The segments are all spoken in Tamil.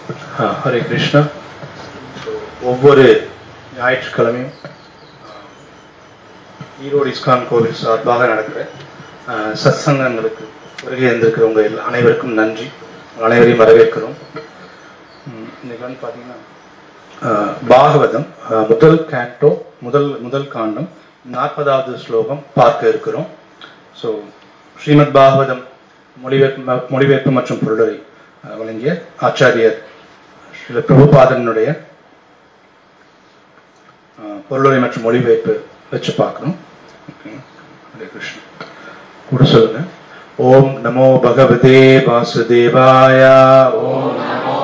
ஹரே கிருஷ்ணா. ஒவ்வொரு ஞாயிற்றுக்கிழமையும் ஈரோடு இஸ்கான் கோவில் சார்பாக நடக்கிற சத்சங்கங்களுக்கு வருகை இருந்திருக்கிற உங்கள் அனைவருக்கும் நன்றி. அனைவரையும் வரவேற்கிறோம். இன்னைக்கு வந்து பார்த்தீங்கன்னா பாகவதம் முதல் கேண்டோ முதல் காண்டம் 40வது ஸ்லோகம் பார்க்க இருக்கிறோம். ஸோ ஸ்ரீமத் பாகவதம் மொழிபெயர்ப்பு மற்றும் பொருளை வழங்கிய ஆச்சாரியர் ஸ்ரீல பிரபுபாதனுடைய பொருளுரை மற்றும் மொழிபெயர்ப்பு வச்சு பார்க்கணும். ஹரே கிருஷ்ணா. கூட சொல்லுங்க. ஓம் நமோ பகவதே வாசுதேவாய. ஓம் நமோ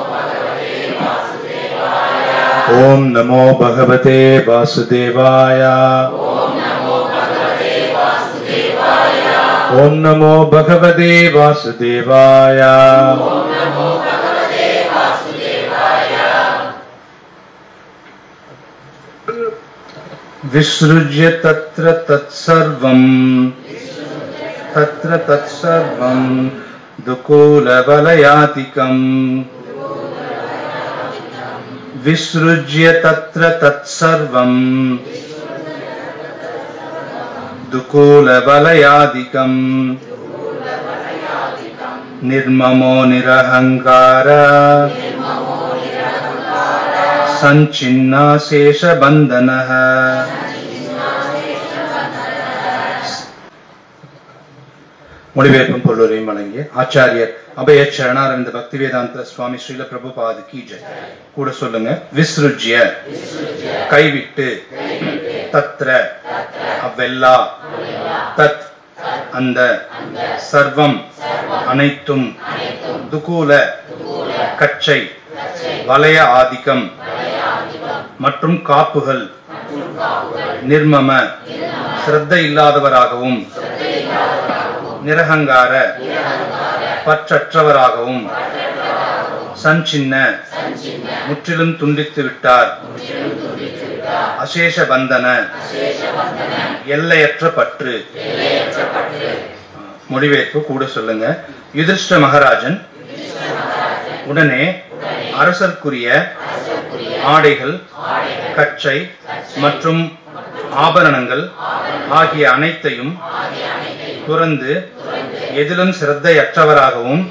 பகவதே வாசுதேவாய. ஓம் நமோ பகவதே வாசுதேவாய. விஸ்ருஜ்ய தத்ர தத்சர்வம் துகூல வலயாதிகம். விஸ்ருஜ்ய தத்ர தத்சர்வம் துகூல வலயாதிகம். நிர்மமோ நிரஹங்கார சஞ்சின்னாசேஷ பந்தனஹ. மொழிபெயர்ப்பும் பொருளையும் வழங்கிய ஆச்சாரியர் அபய சரணாரவிந்த பக்தி வேதாந்த சுவாமி ஸ்ரீல பிரபுபாத கி ஜெய். கூட சொல்லுங்க. விஸ்ருஜ்ய கைவிட்டு, தத்ர அவ்வெல்லா, தத் அந்த, சர்வம் அனைத்தும், துகூல கச்சை, வலய ஆதிக்கம் மற்றும் காப்புகள், நிர்மம சிரத்தை இல்லாதவராகவும், நிரஹங்கார பற்றற்றவராகவும், சஞ்சின்ன முற்றிலும் துண்டித்து விட்டார், அசேஷ பந்தன எல்லையற்ற பற்று. மொழிபெயர்ப்பு கூட சொல்லுங்க. யுதிஷ்ட மகாராஜன் உடனே அரசர்க்குரிய ஆடைகள், கச்சை மற்றும் ஆபரணங்கள் ஆகிய அனைத்தையும் துறந்து எதிலும் சிரத்தையற்றவராகவும்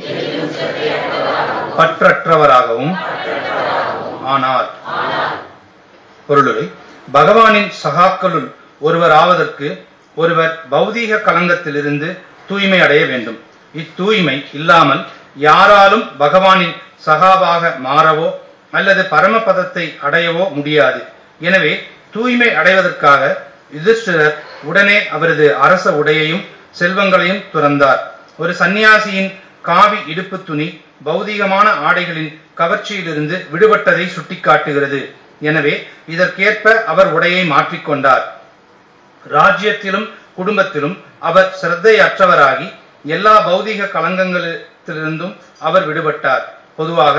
பற்றற்றவராகவும் ஆனார். பொருளுரை. பகவானின் சகாக்களுள் ஒருவர் ஆவதற்கு ஒருவர் பௌதீக களங்கத்திலிருந்து தூய்மை அடைய வேண்டும். இத்தூய்மை இல்லாமல் யாராலும் பகவானின் சகாவாக மாறவோ அல்லது பரமபதத்தை அடையவோ முடியாது. எனவே தூய்மை அடைவதற்காக யுதிஷ்டிரர் உடனே அவரது அரச உடையையும் செல்வங்களையும் துறந்தார். ஒரு சந்நியாசியின் காவி இடுப்பு துணி பௌதீகமான ஆடைகளின் கவர்ச்சியிலிருந்து விடுபட்டதை சுட்டிக்காட்டுகிறது. எனவே இதற்கேற்ப அவர் உடையை மாற்றிக்கொண்டார். ராஜ்யத்திலும் குடும்பத்திலும் அவர் சிரத்தையற்றவராகி எல்லா பௌதீக களங்கங்களிலிருந்தும் அவர் விடுபட்டார். பொதுவாக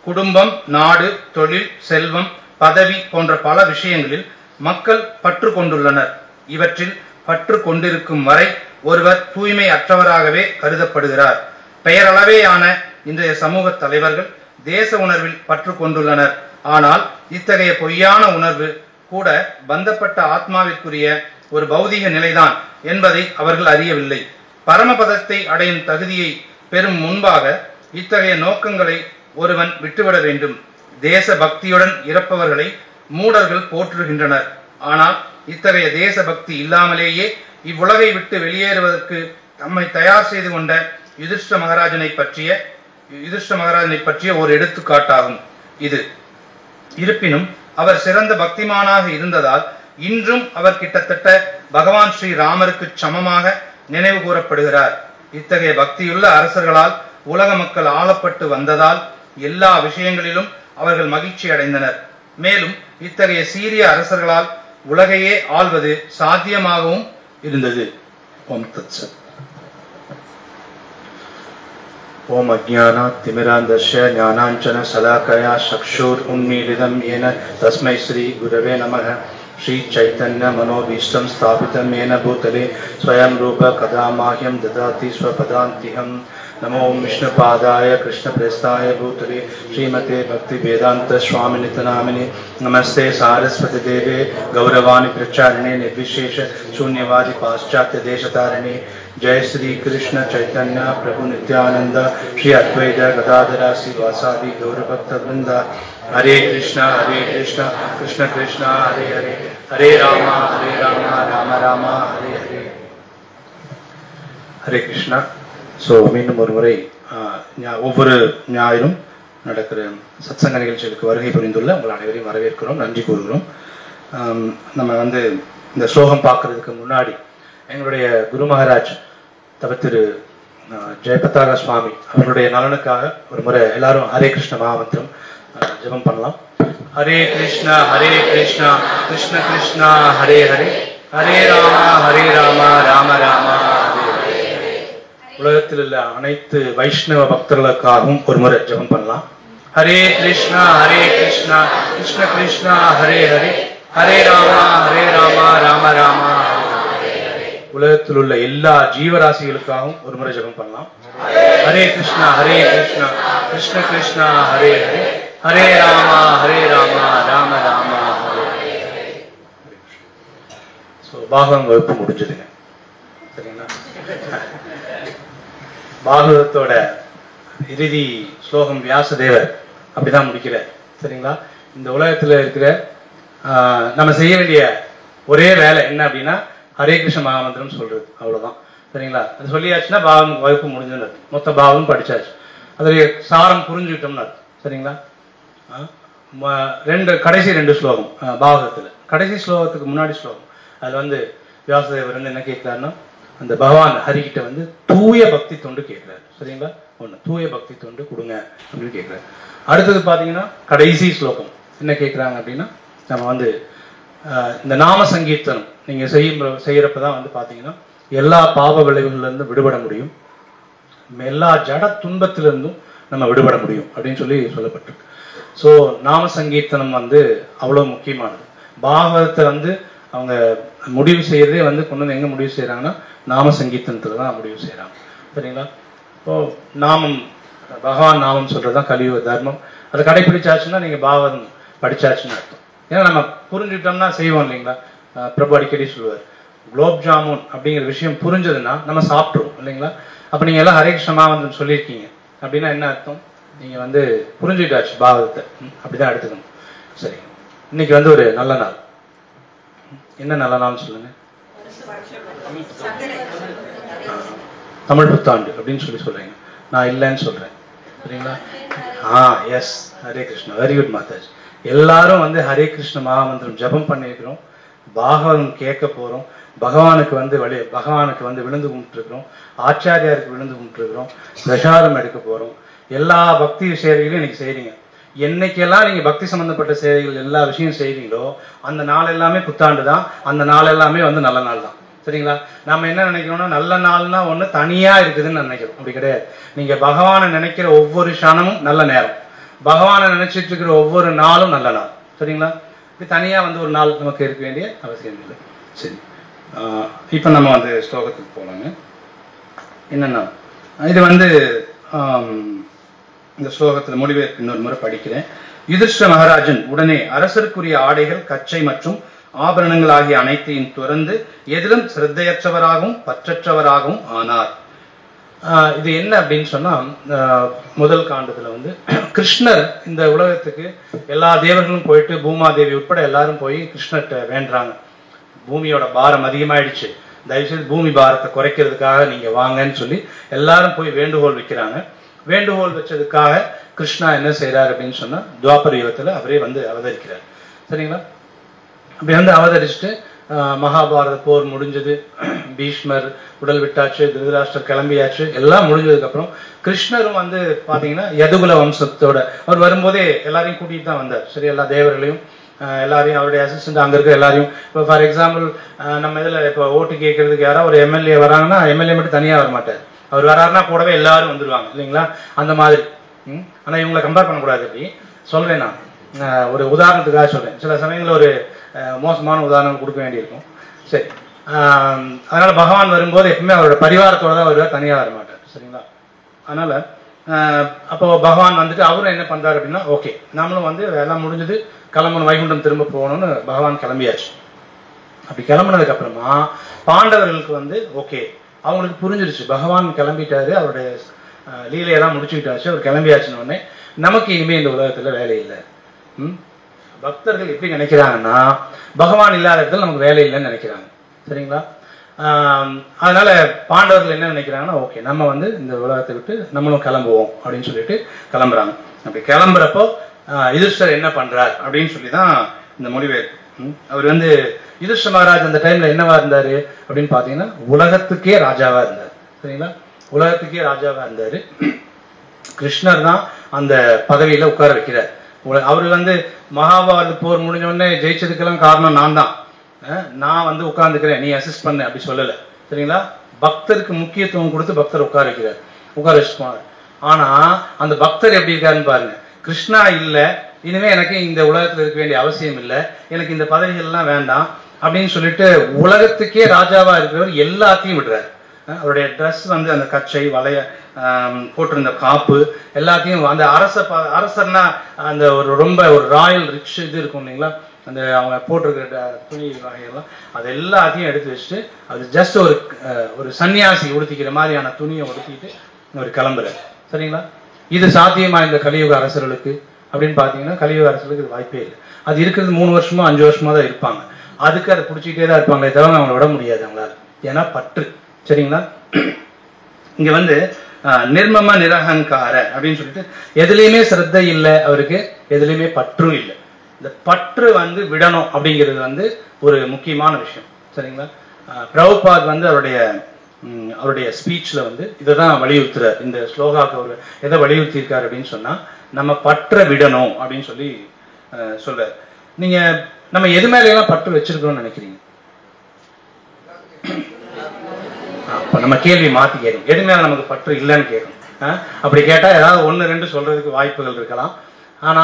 குடும்பம், நாடு, தொழில், செல்வம், பதவி போன்ற பல விஷயங்களில் மக்கள் பற்று கொண்டுள்ளனர். இவற்றில் பற்று கொண்டிருக்கும் வரை ஒருவர் தூய்மை அற்றவராகவே கருதப்படுகிறார். பெயரளவேயான இன்றைய சமூக தலைவர்கள் தேச உணர்வில் பற்று கொண்டுள்ளனர். ஆனால் இத்தகைய பொய்யான உணர்வு கூட பந்தப்பட்ட ஆத்மாவிற்குரிய ஒரு பௌதீக நிலைதான் என்பதை அவர்கள் அறியவில்லை. பரமபதத்தை அடையும் தகுதியை பெறும் முன்பாக இத்தகைய நோக்கங்களை ஒருவன் விட்டுவிட வேண்டும். தேச பக்தியுடன் இறப்பவர்களை மூடர்கள் போற்றுகின்றனர். ஆனால் இத்தகைய தேச பக்தி இல்லாமலேயே இவ்வுலகை விட்டு வெளியேறுவதற்கு தம்மை தயார் செய்து கொண்ட யுதிஷ்ட மகாராஜனை பற்றிய ஒரு எடுத்துக்காட்டாகும் இது. இருப்பினும் அவர் சிறந்த பக்திமானாக இருந்ததால் இன்றும் அவர் கிட்டத்தட்ட பகவான் ஸ்ரீ ராமருக்கு சமமாக நினைவு கூறப்படுகிறார். இத்தகைய பக்தியுள்ள அரசர்களால் உலக மக்கள் ஆளப்பட்டு வந்ததால் எல்லா விஷயங்களிலும் அவர்கள் மகிழ்ச்சி அடைந்தனர். மேலும் இத்தகைய சீரிய அரசர்களால் உலகையே ஆள்வது சாத்தியமாகவும் இருந்தது. ஓம் தத்சத். ஓம் அஜ்ஞானாத் திமிராந்தஸ்ய ஞானாஞ்சன சலாகயா சக்ஷுர் உன்மீலிதம் ஏன தஸ்மை ஸ்ரீ குரவே நமः. श्री चैतन्य मनोभीष्टं स्थापितं येन भूतले स्वयं रूप कदा माह्यं ददाति स्वपदान्तिहं. नमो विष्णुपादाय कृष्णप्रेष्ठाय भूतले श्रीमते भक्ति वेदांत स्वामी नितनामिने नमस्ते सारस्वती देवे गौरवाणी प्रचारिणे निर्विशेष शून्यवादी पाश्चात्य देशतारिणे जय श्री कृष्ण चैतन्य प्रभु नित्यानंद श्री अद्वैत गदाधर श्रीवासादि गौरभक्त वृंद हरे कृष्ण कृष्ण कृष्ण हरे हरे हरे राम राम राम हरे हरे हरे कृष्णा. ஸோ மீண்டும் ஒரு முறை ஒவ்வொரு ஞாயிறும் நடக்கிற சத்சங்க நிகழ்ச்சிகளுக்கு வருகை புரிந்துள்ள உங்கள் அனைவரையும் வரவேற்கிறோம், நன்றி கூறுகிறோம். நம்ம வந்து இந்த ஸ்லோகம் பார்க்கறதுக்கு முன்னாடி எங்களுடைய குரு மகாராஜ் திரு ஜெயபத்ராக சுவாமி அவருடைய நலனுக்காக ஒரு முறை எல்லாரும் ஹரே கிருஷ்ண மகாமந்திரம் ஜெபம் பண்ணலாம். ஹரே கிருஷ்ணா கிருஷ்ண கிருஷ்ணா ஹரே ஹரே ஹரே ராம ராம ராம ஹரே ஹரே. உலகத்தில் உள்ள அனைத்து வைஷ்ணவ பக்தர்களுக்காகவும் ஒரு முறை ஜெபம் பண்ணலாம். ஹரே கிருஷ்ணா கிருஷ்ண கிருஷ்ணா ஹரே ஹரே ஹரே ராம ராம ராம ஹரே ஹரே. உலகத்தில் உள்ள எல்லா ஜீவராசிகளுக்காகவும் ஒரு முறை ஜெபம் பண்ணலாம். ஹரே கிருஷ்ணா கிருஷ்ண கிருஷ்ணா ஹரே ஹரே ஹரே ராம ராம ராம ஹரே ஹரே. ஸோ பாகவம் வகுப்பு முடிஞ்சதுங்க, சரிங்களா? பாகவதத்தோட இறுதி ஸ்லோகம் வியாசதேவர் அப்படிதான் முடிக்கிறார், சரிங்களா? இந்த உலகத்துல இருக்கிற நம்ம செய்ய வேண்டிய ஒரே வேலை என்ன அப்படின்னா ஹரே கிருஷ்ண மகாமந்திரம் சொல்றது, அவ்வளவுதான், சரிங்களா? அது சொல்லியாச்சுன்னா பாகம் வகுப்பு முடிஞ்சுன்னு மொத்த பாகம் படிச்சாச்சு, அதோடைய சாரம் புரிஞ்சுக்கிட்டோம்னு, சரிங்களா? கடைசி ரெண்டு ஸ்லோகம் பாகவதத்துல, கடைசி ஸ்லோகத்துக்கு முன்னாடி ஸ்லோகம் அதுல வந்து வியாசதேவர் வந்து என்ன கேட்கிறாருன்னா அந்த பகவான் ஹரிகிட்ட வந்து தூய பக்தி தொண்டு கேட்கிறாரு, சரிங்களா? ஒண்ணு தூய பக்தி தொண்டு கொடுங்க அப்படின்னு கேட்கிறாரு. அடுத்தது பாத்தீங்கன்னா கடைசி ஸ்லோகம் என்ன கேட்கிறாங்க அப்படின்னா நம்ம வந்து இந்த நாம சங்கீர்த்தனம் நீங்க செய்யறப்பதான் வந்து பாத்தீங்கன்னா எல்லா பாவ விளைவுகள்ல இருந்து விடுபட முடியும், எல்லா ஜட துன்பத்திலிருந்தும் நம்ம விடுபட முடியும் அப்படின்னு சொல்லப்பட்டிருக்கு. ஸோ நாம சங்கீர்த்தனம் வந்து அவ்வளவு முக்கியமானது. பாகவதத்தை வந்து அவங்க முடிவு செய்யறதே வந்து கொண்டு வந்து எங்க முடிவு செய்யறாங்கன்னா நாம சங்கீர்த்தனத்துல தான் முடிவு செய்யறாங்க, சரிங்களா? இப்போ நாமம், பகவான் நாமம் சொல்றதுதான் கலியுக தர்மம். அதை கடைபிடிச்சாச்சுன்னா நீங்க பாகவதம் படிச்சாச்சுன்னு அர்த்தம். ஏன்னா நம்ம புரிஞ்சுட்டோம்னா செய்வோம் இல்லைங்களா? பிரபு அடிக்கடி சொல்லுவார், குலோப் ஜாமுன் அப்படிங்கிற விஷயம் புரிஞ்சதுன்னா நம்ம சாப்பிட்ருவோம் இல்லைங்களா? அப்ப நீங்க எல்லாம் ஹரே கிருஷ்ண மகாமந்திரம் சொல்லியிருக்கீங்க அப்படின்னா என்ன அர்த்தம்? நீங்க வந்து புரிஞ்சுட்டாச்சு பாகவதத்தை, அப்படிதான் எடுத்துக்கணும். சரி, இன்னைக்கு வந்து ஒரு நல்ல நாள். என்ன நல்ல நாள்னு சொல்லுங்க? தமிழ் புத்தாண்டு அப்படின்னு சொல்றீங்க, நான் இல்லைன்னு சொல்றேன், சரிங்களா? Yes, Hare Krishna, very good மாதாஜி. எல்லாரும் வந்து ஹரே கிருஷ்ண மகாமந்திரம் ஜபம் பண்ணிருக்கிறோம், பாகவதம் கேட்க போறோம், பகவானுக்கு வந்து விழுந்து கும்பிட்டு இருக்கிறோம், ஆச்சாரியாருக்கு விழுந்து கும்பிட்டு இருக்கிறோம், பிரசாரம் எடுக்க போறோம். எல்லா பக்தி சேவைகளையும் இன்னைக்கு செய்றீங்க. என்னைக்கெல்லாம் நீங்க பக்தி சம்பந்தப்பட்ட சேவைகள் எல்லா விஷயம் செய்றீங்களோ அந்த நாள் எல்லாமே புத்தாண்டு தான், அந்த நாள் எல்லாமே வந்து நல்ல நாள் தான், சரிங்களா? நம்ம என்ன நினைக்கிறோம்னா நல்ல நாள்னா ஒண்ணு தனியா இருக்குதுன்னு நினைக்கிறோம், அப்படி கிடையாது. நீங்க பகவானை நினைக்கிற ஒவ்வொரு க்ஷணமும் நல்ல நேரம், பகவானை நினைச்சிட்டு இருக்கிற ஒவ்வொரு நாளும் நல்ல நாள், சரிங்களா? இது தனியா வந்து ஒரு நாள் நமக்கு இருக்க வேண்டிய அவசியம் இல்லை. சரி, இப்ப நம்ம வந்து ஸ்லோகத்துக்கு போலாங்க. என்னன்னா இது வந்து இந்த ஸ்லோகத்துல மொழிபெயர்ப்பு இன்னொரு முறை படிக்கிறேன். யுதிஷ்ட மகாராஜன் உடனே அரசருக்குரிய ஆடைகள், கச்சை மற்றும் ஆபரணங்கள் ஆகிய அனைத்தையும் துறந்து எதிலும் சிரத்தையற்றவராகவும் பற்றற்றவராகவும் ஆனார். இது என்ன அப்படின்னு சொன்னா முதல் காண்டத்துல வந்து கிருஷ்ணர் இந்த உலகத்துக்கு எல்லா தேவர்களும் போயிட்டு பூமாதேவி உட்பட எல்லாரும் போய் கிருஷ்ணர்கிட்ட வேண்டுறாங்க, பூமியோட பாரம் அதிகமாயிடுச்சு, தயவுசெய்து பூமி பாரத்தை குறைக்கிறதுக்காக நீங்க வாங்கன்னு சொல்லி எல்லாரும் போய் வேண்டுகோள் வைக்கிறாங்க. வேண்டுகோள் வச்சதுக்காக கிருஷ்ணா என்ன செய்யறாரு அப்படின்னு சொன்னா துவாபர யுகத்துல அவரே வந்து அவதரிக்கிறார், சரிங்களா? அப்படி வந்து அவதரிச்சுட்டு மகாபாரத போர் முடிஞ்சது, பீஷ்மர் உடல் விட்டாச்சு, திருதராஷ்டிரர் கிளம்பியாச்சு, எல்லாம் முடிஞ்சதுக்கு அப்புறம் கிருஷ்ணரும் வந்து பாத்தீங்கன்னா யதுகுல வம்சத்தோட அவர் வரும்போதே எல்லாரையும் கூட்டிட்டு தான் வந்தார், சரி? எல்லா தேவர்களையும் எல்லாரையும் அவருடைய அசிஸ்டன்ட் அங்க இருக்க எல்லாரையும். இப்போ ஃபார் எக்ஸாம்பிள் நம்ம இதுல இப்போ ஓட்டு கேட்கறதுக்கு யாராவது ஒரு எம்எல்ஏ வராங்கன்னா எம்எல்ஏ மட்டும் தனியா வர மாட்டார், அவர் வராருன்னா கூடவே எல்லாரும் வந்துருவாங்க இல்லைங்களா? அந்த மாதிரி. ஆனா இவங்களை கம்பேர் பண்ணக்கூடாது, அப்படி சொல்றேன் நான். ஒரு உதாரணத்துக்காக சொல்றேன், சில சமயங்களில் ஒரு மோசமான உதாரணம் கொடுக்க வேண்டியிருக்கும், சரி? அதனால பகவான் வரும்போது எப்பவுமே அவரோட பரிவாரத்தோட தான் வருவார், தனியா வர மாட்டார், சரிங்களா? அதனால அப்போ பகவான் வந்துட்டு அவரும் என்ன பண்றாரு அப்படின்னா, ஓகே நாமளும் வந்து எல்லாம் முடிஞ்சது, கிளம்பணும், வைகுண்டம் திரும்ப போகணும்னு பகவான் கிளம்பியாச்சு. அப்படி கிளம்புனதுக்கு அப்புறமா பாண்டவர்களுக்கு வந்து ஓகே, அவங்களுக்கு புரிஞ்சிருச்சு பகவான் கிளம்பிட்டாரு, அவருடைய லீலையெல்லாம் முடிச்சுக்கிட்டாச்சு, அவர் கிளம்பியாச்சுன்னு உடனே நமக்கு இனிமே இந்த உலகத்துல வேலை இல்லை. பக்தர்கள் எப்படி நினைக்கிறாங்கன்னா, பகவான் இல்லாத இடத்துல நமக்கு வேலை இல்லைன்னு நினைக்கிறாங்க. சரிங்களா? அதனால பாண்டவர்கள் என்ன நினைக்கிறாங்கன்னா, ஓகே நம்ம வந்து இந்த உலகத்தை விட்டு நம்மளும் கிளம்புவோம் அப்படின்னு சொல்லிட்டு கிளம்புறாங்க. அப்படி கிளம்புறப்போ யுதிஷ்டர் என்ன பண்றார் அப்படின்னு சொல்லிதான் இந்த முடிவு. அவர் வந்து யுதிஷ்டர் மகாராஜ் அந்த டைம்ல என்னவா இருந்தாரு அப்படின்னு பாத்தீங்கன்னா, உலகத்துக்கே ராஜாவா இருந்தார். சரிங்களா? உலகத்துக்கே ராஜாவா இருந்தாரு. கிருஷ்ணர் தான் அந்த பதவியில உட்கார வைக்கிறார். அவரு வந்து மகாபாரத போர் முடிஞ்ச உடனே ஜெயிச்சதுக்கெல்லாம் காரணம் நான் தான், நான் வந்து உட்கார்ந்துக்கிறேன், நீ அசிஸ்ட் பண்ணு அப்படி சொல்லல. சரிங்களா? பக்தருக்கு முக்கியத்துவம் கொடுத்து பக்தர் உட்கார வைக்கிறார், உட்கார வச்சுட்டு போனார். ஆனா அந்த பக்தர் எப்படி இருக்காருன்னு பாருங்க. கிருஷ்ணா இல்ல, இனிமே எனக்கு இந்த உலகத்துல இருக்க வேண்டிய அவசியம் இல்லை, எனக்கு இந்த பதவிகள் எல்லாம் வேண்டாம் அப்படின்னு சொல்லிட்டு உலகத்துக்கே ராஜாவா இருக்கிறவர் எல்லாத்தையும் விடுறாரு. அவருடைய ட்ரெஸ் வந்து அந்த கச்சை வளைய போட்டிருந்த காப்பு எல்லாத்தையும், அந்த அரசர்னா அந்த ஒரு ரொம்ப ஒரு ராயல் ரிச் இது இருக்கும் இல்லைங்களா, அந்த அவங்க போட்டிருக்கிற துணி வகையெல்லாம் அது எல்லாத்தையும் எடுத்து வச்சுட்டு, அது ஜஸ்ட் ஒரு சன்னியாசி உடுத்திக்கிற மாதிரியான துணியை உடுத்திட்டு ஒரு கிளம்புறாரு. சரிங்களா? இது சாத்தியமா இந்த கலியுக அரசர்களுக்கு அப்படின்னு பாத்தீங்கன்னா, கலியுக அரசர்களுக்கு இது வாய்ப்பே இல்லை. அது இருக்கிறது 3 வருஷமோ 5 வருஷமா தான் இருப்பாங்க. அதுக்கு அதை பிடிச்சிக்கிட்டே தான் இருப்பாங்களே தவிர அவங்களை விட முடியாது அவங்களால. ஏன்னா பற்று. சரிங்களா? இங்க வந்து நிர்மம நிரகங்கார அப்படின்னு சொல்லிட்டு எதுலையுமே சிரத்தை இல்லை அவருக்கு, எதுலையுமே பற்றும் இல்லை. இந்த பற்று வந்து விடணும் அப்படிங்கிறது வந்து ஒரு முக்கியமான விஷயம். சரிங்களா? பிரபுபாத் வந்து அவருடைய ஸ்பீச்ல வந்து இதைதான் வலியுறுத்துறார். இந்த ஸ்லோகாக்கு அவர் எதை வலியுறுத்தி இருக்காரு அப்படின்னு சொன்னா, நம்ம பற்ற விடணும் அப்படின்னு சொல்லி சொல்றாரு. நீங்க நம்ம எது மேல எல்லாம் பற்று வச்சிருக்கோம்னு நினைக்கிறீங்க? அப்ப நம்ம கேள்வி மாத்தி கேட்கும், எது மேல நமக்கு பற்று இல்லைன்னு கேட்கும். அப்படி கேட்டா ஏதாவது 1-2 சொல்றதுக்கு வாய்ப்புகள் இருக்கலாம். ஆனா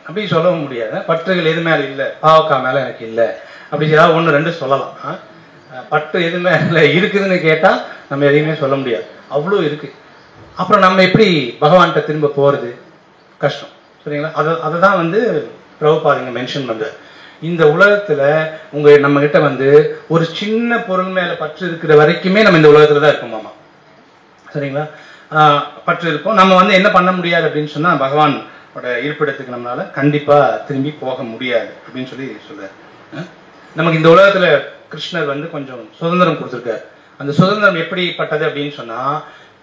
அப்படி சொல்லவும் முடியாது. பற்றுகள் எது மேல இல்லை, பாவக்கா மேல எனக்கு இல்லை அப்படி ஏதாவது 1-2 சொல்லலாம். பற்று எது மேல இருக்குதுன்னு கேட்டா நம்ம எதையுமே சொல்ல முடியாது, அவ்வளவு இருக்கு. அப்புறம் நம்ம எப்படி பகவான்கிட்ட திரும்ப போறது? கஷ்டம். சரிங்களா? அததான் வந்து பிரபுபாத் மென்ஷன் பண்றாரு. இந்த உலகத்துல நம்ம கிட்ட வந்து ஒரு சின்ன பொருள் மேல பற்று இருக்கிற வரைக்குமே நம்ம இந்த உலகத்துலதான் இருக்கோம் மாமா. சரிங்களா? பற்று இருப்போம். நம்ம வந்து என்ன பண்ண முடியாது அப்படின்னு சொன்னா, பகவான் இருப்பிடத்துக்கு நம்மளால கண்டிப்பா திரும்பி போக முடியாது அப்படின்னு சொல்லி சொல்றாரு. நமக்கு இந்த உலகத்துல கிருஷ்ணர் வந்து கொஞ்சம் சுதந்திரம் கொடுத்திருக்காரு. அந்த சுதந்திரம் எப்படிப்பட்டது அப்படின்னு சொன்னா,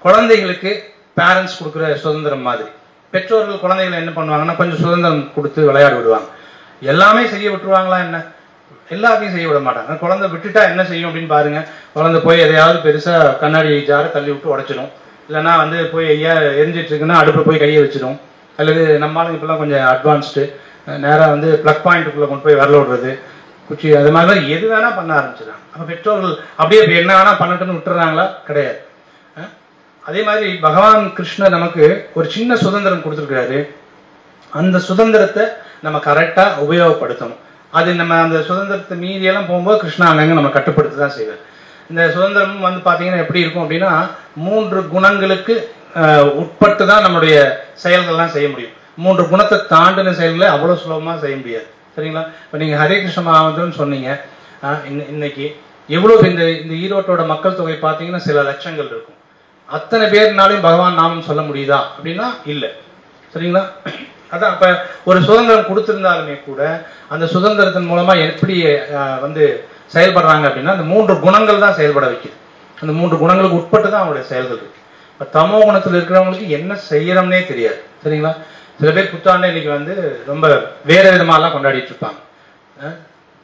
குழந்தைகளுக்கு பேரண்ட்ஸ் கொடுக்குற சுதந்திரம் மாதிரி. பெற்றோர்கள் குழந்தைகளை என்ன பண்ணுவாங்கன்னா, கொஞ்சம் சுதந்திரம் கொடுத்து விளையாட விடுவாங்க. எல்லாமே செய்ய விட்டுருவாங்களா என்ன? எல்லாத்தையும் செய்ய விட மாட்டாங்க. குழந்தை விட்டுட்டா என்ன செய்யும் அப்படின்னு பாருங்க. குழந்தை போய் எதையாவது பெருசா கண்ணாடி ஜார தள்ளி விட்டு உடைச்சிடும், இல்லைன்னா வந்து போய் எரிஞ்சிட்டு இருக்குன்னா அடுப்புல போய் கையை வச்சிடும். அல்லது நம்மளால இப்பெல்லாம் கொஞ்சம் அட்வான்ஸ்டு, நேரா வந்து பிளக் பாயிண்ட்டுக்குள்ள கொண்டு போய் வரல விடுறது, குச்சி, அது மாதிரி எது வேணா பண்ண ஆரம்பிச்சிடறாங்க. அப்ப பெற்றோர்கள் அப்படியே என்ன வேணா பண்ணட்டுன்னு விட்டுறாங்களா? கிடையாது. அதே மாதிரி பகவான் கிருஷ்ணர் நமக்கு ஒரு சின்ன சுதந்திரம் கொடுத்துருக்கிறாரு. அந்த சுதந்திரத்தை நம்ம கரெக்டா உபயோகப்படுத்தணும். அது நம்ம அந்த சுதந்திரத்தை மீறியெல்லாம் போகும்போது கிருஷ்ணா அங்கங்க நம்ம கட்டுப்படுத்தி தான் செய்வார். இந்த சுதந்திரம் வந்து பாத்தீங்கன்னா எப்படி இருக்கும் அப்படின்னா, 3 குணங்களுக்கு உட்பட்டு தான் நம்முடைய செயல்கள்லாம் செய்ய முடியும். 3 குணத்தை தாண்டின செயல்களை அவ்வளவு சுலபமா செய்ய முடியாது. சரிங்களா? இப்ப நீங்க ஹரே கிருஷ்ண மகாமந்திரம்னு சொன்னீங்க. இன்னைக்கு எவ்வளவு இந்த ஈரோட்டோட மக்கள் தொகை பாத்தீங்கன்னா சில லட்சங்கள் இருக்கும். அத்தனை பேர்னாலையும் பகவான் நாமம் சொல்ல முடியுதா அப்படின்னா இல்ல. சரிங்களா? அதான் இப்ப ஒரு சுதந்திரம் கொடுத்திருந்தாலுமே கூட அந்த சுதந்திரத்தின் மூலமா எப்படி வந்து செயல்படுறாங்க அப்படின்னா, அந்த 3 குணங்கள் தான் செயல்பட வைக்குது. அந்த 3 குணங்களுக்கு உட்பட்டு தான் அவங்களுடைய செயல்கள் இருக்கு. இப்ப தமோ குணத்தில் இருக்கிறவங்களுக்கு என்ன செய்யறோம்னே தெரியாது. சரிங்களா? சில பேர் புத்தாண்டை இன்னைக்கு வந்து ரொம்ப வேற விதமாலாம் கொண்டாடிட்டு இருப்பாங்க.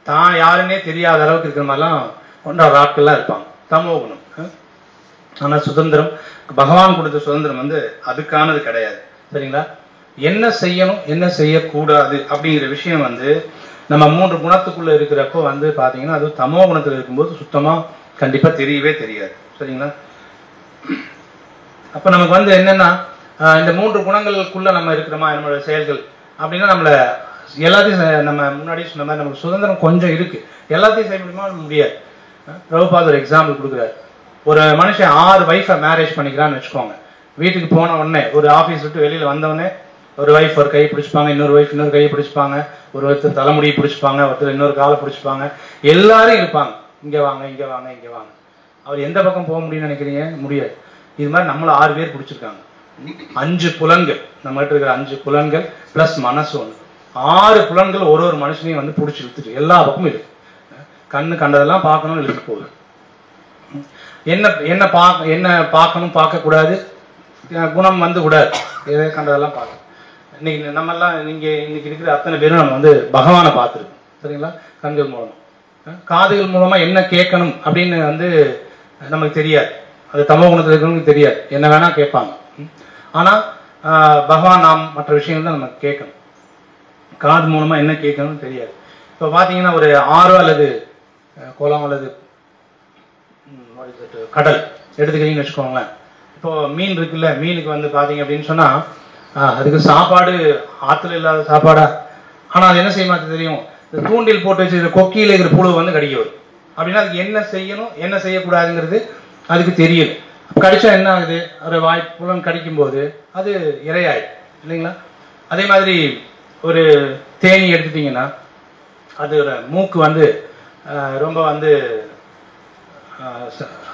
தான் யாருன்னே தெரியாத அளவுக்கு இருக்கிற மாதிரிலாம் கொண்டாடுற ஆட்கள்லாம் இருப்பாங்க. தமோ குணம். ஆனா சுதந்திரம், பகவான் கொடுத்த சுதந்திரம் வந்து அதுக்கானது கிடையாது. சரிங்களா? என்ன செய்யணும் என்ன செய்யக்கூடாது அப்படிங்கிற விஷயம் வந்து நம்ம 3 குணத்துக்குள்ள இருக்கிறப்போ வந்து பாத்தீங்கன்னா, அது தமோ குணத்துல இருக்கும்போது சுத்தமா கண்டிப்பா தெரியவே தெரியாது. சரிங்களா? அப்ப நமக்கு வந்து என்னன்னா, இந்த 3 குணங்களுக்குள்ள நம்ம இருக்கிறோமா நம்மளோட செயல்கள் அப்படின்னா, நம்மள எல்லாத்தையும் நம்ம முன்னாடி சொன்ன மாதிரி நமக்கு சுதந்திரம் கொஞ்சம் இருக்கு, எல்லாத்தையும் செய்ய முடியுமா? முடியாது. பிரபுபாத் ஒரு எக்ஸாம்பிள் கொடுக்குறாரு. ஒரு மனுஷன் 6 வைஃபை மேரேஜ் பண்ணிக்கிறான்னு வச்சுக்கோங்க. வீட்டுக்கு போன உடனே ஒரு ஆஃபீஸ் விட்டு வெளியில் வந்தவொடனே ஒரு ஒய்ஃப் ஒரு கையை பிடிச்சிப்பாங்க, இன்னொரு ஒய்ஃப் இன்னொரு கையை பிடிச்சிப்பாங்க, ஒருத்தர் தலைமுடியை பிடிச்சிப்பாங்க, ஒருத்தர் இன்னொரு காலை பிடிச்சிப்பாங்க, எல்லாரும் இருப்பாங்க. இங்கே வாங்க இங்கே வாங்க இங்கே வாங்க. அவர் எந்த பக்கம் போக முடியும்னு நினைக்கிறீங்க? முடியாது. இது மாதிரி நம்மள 6 பேர் பிடிச்சிருக்காங்க. 5 புலன்கள் நம்ம கிட்ட இருக்கிற 5 புலன்கள் பிளஸ் மனசு ஒன்று, 6 புலன்கள் ஒரு மனுஷனையும் வந்து பிடிச்சி இழுத்துட்டு எல்லா பக்கமும் இருக்கு. கண்ணு கண்டதெல்லாம் பார்க்கணும்னு இழுத்து போகுது. என்ன பார்க்கணும் பார்க்க கூடாது, குணம் வந்து கூடாது, எதை கண்டதெல்லாம் பார்க்கணும். இன்னைக்கு நம்மெல்லாம் இன்னைக்கு இருக்கிற அத்தனை பேரும் நம்ம வந்து பகவானை பார்த்துருக்கோம். சரிங்களா? கண்கள் மூலமா, காதுகள் மூலமா என்ன கேட்கணும் அப்படின்னு வந்து நமக்கு தெரியாது. அது தமோ குணத்தில் இருக்கிறவங்களுக்கு தெரியாது, என்ன வேணா கேட்பாங்க. ஆனா பகவான் நாம் மற்ற விஷயங்கள் தான் நம்ம கேட்கணும். காது மூலமா என்ன கேட்கணும்னு தெரியாது. இப்போ பாத்தீங்கன்னா ஒரு ஆறு அல்லது குளம் அல்லது கடல் எடுத்துக்கிறீங்கன்னு வச்சுக்கோங்களேன். இப்போ மீன் இருக்குல்ல, மீனுக்கு வந்து பாத்தீங்க அப்படின்னு சொன்னா அதுக்கு சாப்பாடு ஆத்துல இல்லாத சாப்பாடா, ஆனா அது என்ன செய்ய மாட்டேது தெரியும், தூண்டில் போட்டு வச்சு கொக்கியில இருக்கிற புழு வந்து கடிக்க வரும். அப்படின்னா அதுக்கு என்ன செய்யணும் என்ன செய்யக்கூடாதுங்கிறது அதுக்கு தெரியல. கடிச்சா என்ன ஆகுது, ஒரு வாய்ப்புலன் கடிக்கும் போது அது இரையாயிடும் இல்லைங்களா? அதே மாதிரி ஒரு தேனி எடுத்துட்டீங்கன்னா அது ஒரு மூக்கு வந்து ரொம்ப வந்து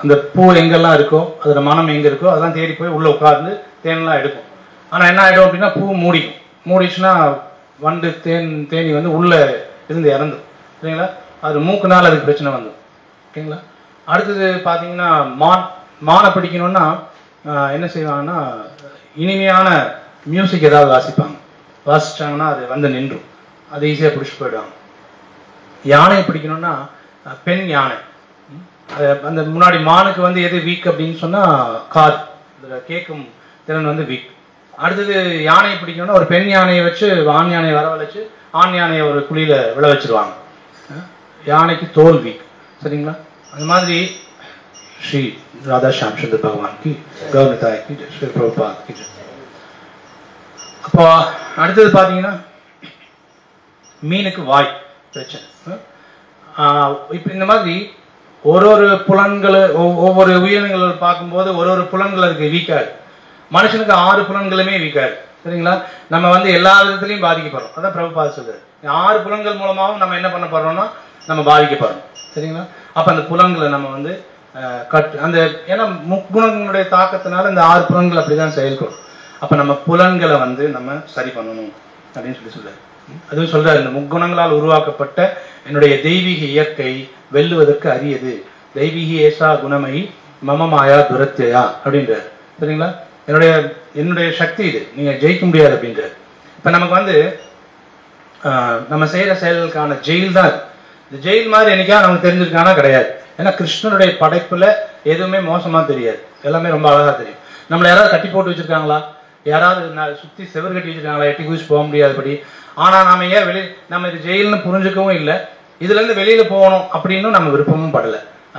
அந்த பூ எங்கெல்லாம் இருக்கோ அதோட மனம் எங்க இருக்கோ அதெல்லாம் தேடி போய் உள்ள உட்கார்ந்து தேனெல்லாம் எடுக்கும். ஆனா என்ன ஆயிடும் அப்படின்னா பூ மூடிச்சுன்னா வண்டு தேனி வந்து உள்ள இருந்து இறந்துடும் சரிங்களா? அது மூக்குனால அதுக்கு பிரச்சனை வந்துடும். ஓகேங்களா? அடுத்தது பாத்தீங்கன்னா மானை பிடிக்கணும்னா என்ன செய்வாங்கன்னா இனிமையான மியூசிக் ஏதாவது வாசிச்சாங்கன்னா அது வந்து நின்றும், அது ஈஸியா பிடிச்சி போயிடுவாங்க. யானையை பிடிக்கணும்னா பெண் யானை, அந்த முன்னாடி மானுக்கு வந்து எது வீக் அப்படின்னு சொன்னா காது, கேட்கும் திறன் வந்து வீக். அடுத்தது யானையை பிடிக்கணும்னா ஒரு பெண் யானையை வச்சு ஆண் யானையை வரவழைச்சு ஆண் யானையை ஒரு குழியில விழ வச்சிருவாங்க. யானைக்கு தோல் வீக். சரிங்களா? அது மாதிரி ஸ்ரீ ராதா ஷாம் சுந்தர் பகவான் கி, கௌரவதாய் கி, ஸ்ரீ பிரபுபாத் கி. அப்போ அடுத்தது பாத்தீங்கன்னா மீனுக்கு வாய் பிரச்சனை. இப்ப இந்த மாதிரி ஒரு புலன்களை ஒவ்வொரு உயிரினங்களை பார்க்கும்போது ஒரு புலன்கள் அதுக்கு வீக்காது. மனுஷனுக்கு 6 புலன்களுமே வீக்காது. சரிங்களா? நம்ம வந்து எல்லா விதத்திலையும் பாதிக்கப்படுறோம். அதான் பிரபுபாத் சொல்றாரு, 6 புலன்கள் மூலமாவும் நம்ம என்ன பண்ண போறோம்னா நம்ம பாதிக்கப்படுறோம். சரிங்களா? அப்ப அந்த புலன்களை நம்ம வந்து அந்த ஏன்னா முக்குணங்களுடைய தாக்கத்தினால இந்த 6 புலன்கள் அப்படிதான் செயல்படும். அப்ப நம்ம புலன்களை வந்து நம்ம சரி பண்ணணும் அப்படின்னு சொல்றாரு. அதுவும் சொல்றாரு, இந்த முக்குணங்களால் உருவாக்கப்பட்ட என்னுடைய தெய்வீக இயற்கை வெல்லுவதற்கு அரியது. தெய்வீக ஏசா குணமை மம மாயா துரத்தியா அப்படின்றாரு. சரிங்களா? என்னுடைய சக்தி இது, நீங்க ஜெயிக்க முடியாது அப்படின்றாரு. இப்ப நமக்கு வந்து நம்ம செய்யற செயல்களுக்கான ஜெயில் தான். இந்த ஜெயில் மாதிரி என்னைக்கா நமக்கு தெரிஞ்சிருக்கானா கிடையாது. ஏன்னா கிருஷ்ணனுடைய படைப்புல எதுவுமே மோசமா தெரியாது, எல்லாமே ரொம்ப அழகா தெரியும். நம்மள யாராவது கட்டி போட்டு வச்சிருக்காங்களா, யாராவது சுத்தி செவர் கட்டி வச்சிருக்காங்களா, எட்டி குதிச்சு போக முடியாதபடி. ஆனா நாம ஏன் நம்ம இது ஜெயில்னு புரிஞ்சுக்கவும் இல்லை, இதுல இருந்து வெளியில போகணும் அப்படின்னு நம்ம விருப்பமும் படல.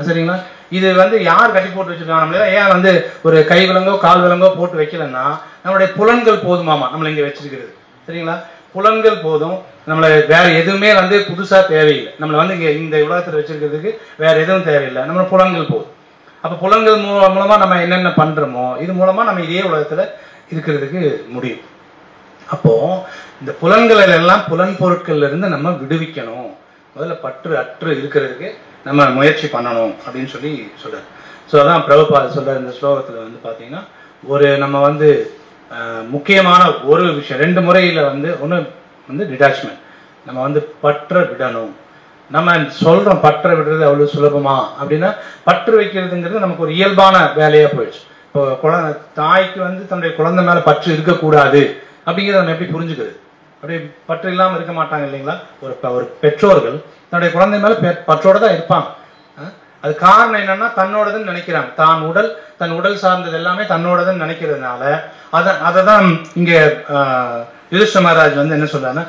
சரிங்களா? இது வந்து யார் கட்டி போட்டு வச்சிருக்காங்க, நம்மள ஏன் வந்து ஒரு கை விலங்கோ கால் விலங்கோ போட்டு வைக்கலன்னா நம்மளுடைய புலன்கள் போதுமாமா நம்மள இங்க வச்சிருக்கிறது. சரிங்களா? புலன்கள் போதும், நம்மள வேற எதுவுமே வந்து புதுசா தேவையில்லை. நம்மள வந்து இங்க இந்த உலகத்துல வச்சிருக்கிறதுக்கு வேற எதுவும் தேவையில்லை, நம்ம புலன்கள் போதும். அப்ப புலன்கள் மூலமா நம்ம என்னென்ன பண்றோமோ இது மூலமா நம்ம இதே உலகத்துல இருக்கிறதுக்கு முடியும். அப்போ இந்த புலன்கள் எல்லாம் புலன் பொருட்கள்ல இருந்து நம்ம விடுவிக்கணும். முதல்ல பற்று அற்று இருக்கிறதுக்கு நம்ம முயற்சி பண்ணணும் அப்படின்னு சொல்றாரு. ஸோ அதான் பிரபுபாத் சொல்றாரு இந்த ஸ்லோகத்துல வந்து பாத்தீங்கன்னா நம்ம வந்து முக்கியமான ஒரு விஷயம் 2 முறையில வந்து ஒண்ணு வந்து டிட்டாச்மெண்ட், நம்ம வந்து பற்ற விடணும். நம்ம சொல்றோம் பற்ற விடுறது அவ்வளவு சுலபமா அப்படின்னா, பற்று வைக்கிறதுங்கிறது நமக்கு ஒரு இயல்பான வேலையா போயிடுச்சு. இப்போ தாய்க்கு வந்து தன்னுடைய குழந்தை மேல பற்று இருக்கக்கூடாது அப்படிங்கிறத நம்ம எப்படி புரிஞ்சுக்கிறது? அப்படி பற்று இல்லாம இருக்க மாட்டாங்க இல்லைங்களா? ஒரு பெற்றோர்கள் தன்னுடைய குழந்தை மேல பற்றோட தான் இருப்பாங்க. அது காரணம் என்னன்னா தன்னோடதுன்னு நினைக்கிறாங்க. தன் உடல் சார்ந்தது எல்லாமே தன்னோடதுன்னு நினைக்கிறதுனால அததான் இங்க யுதிஷ்டிர மகாராஜ் வந்து என்ன சொல்றாருன்னா,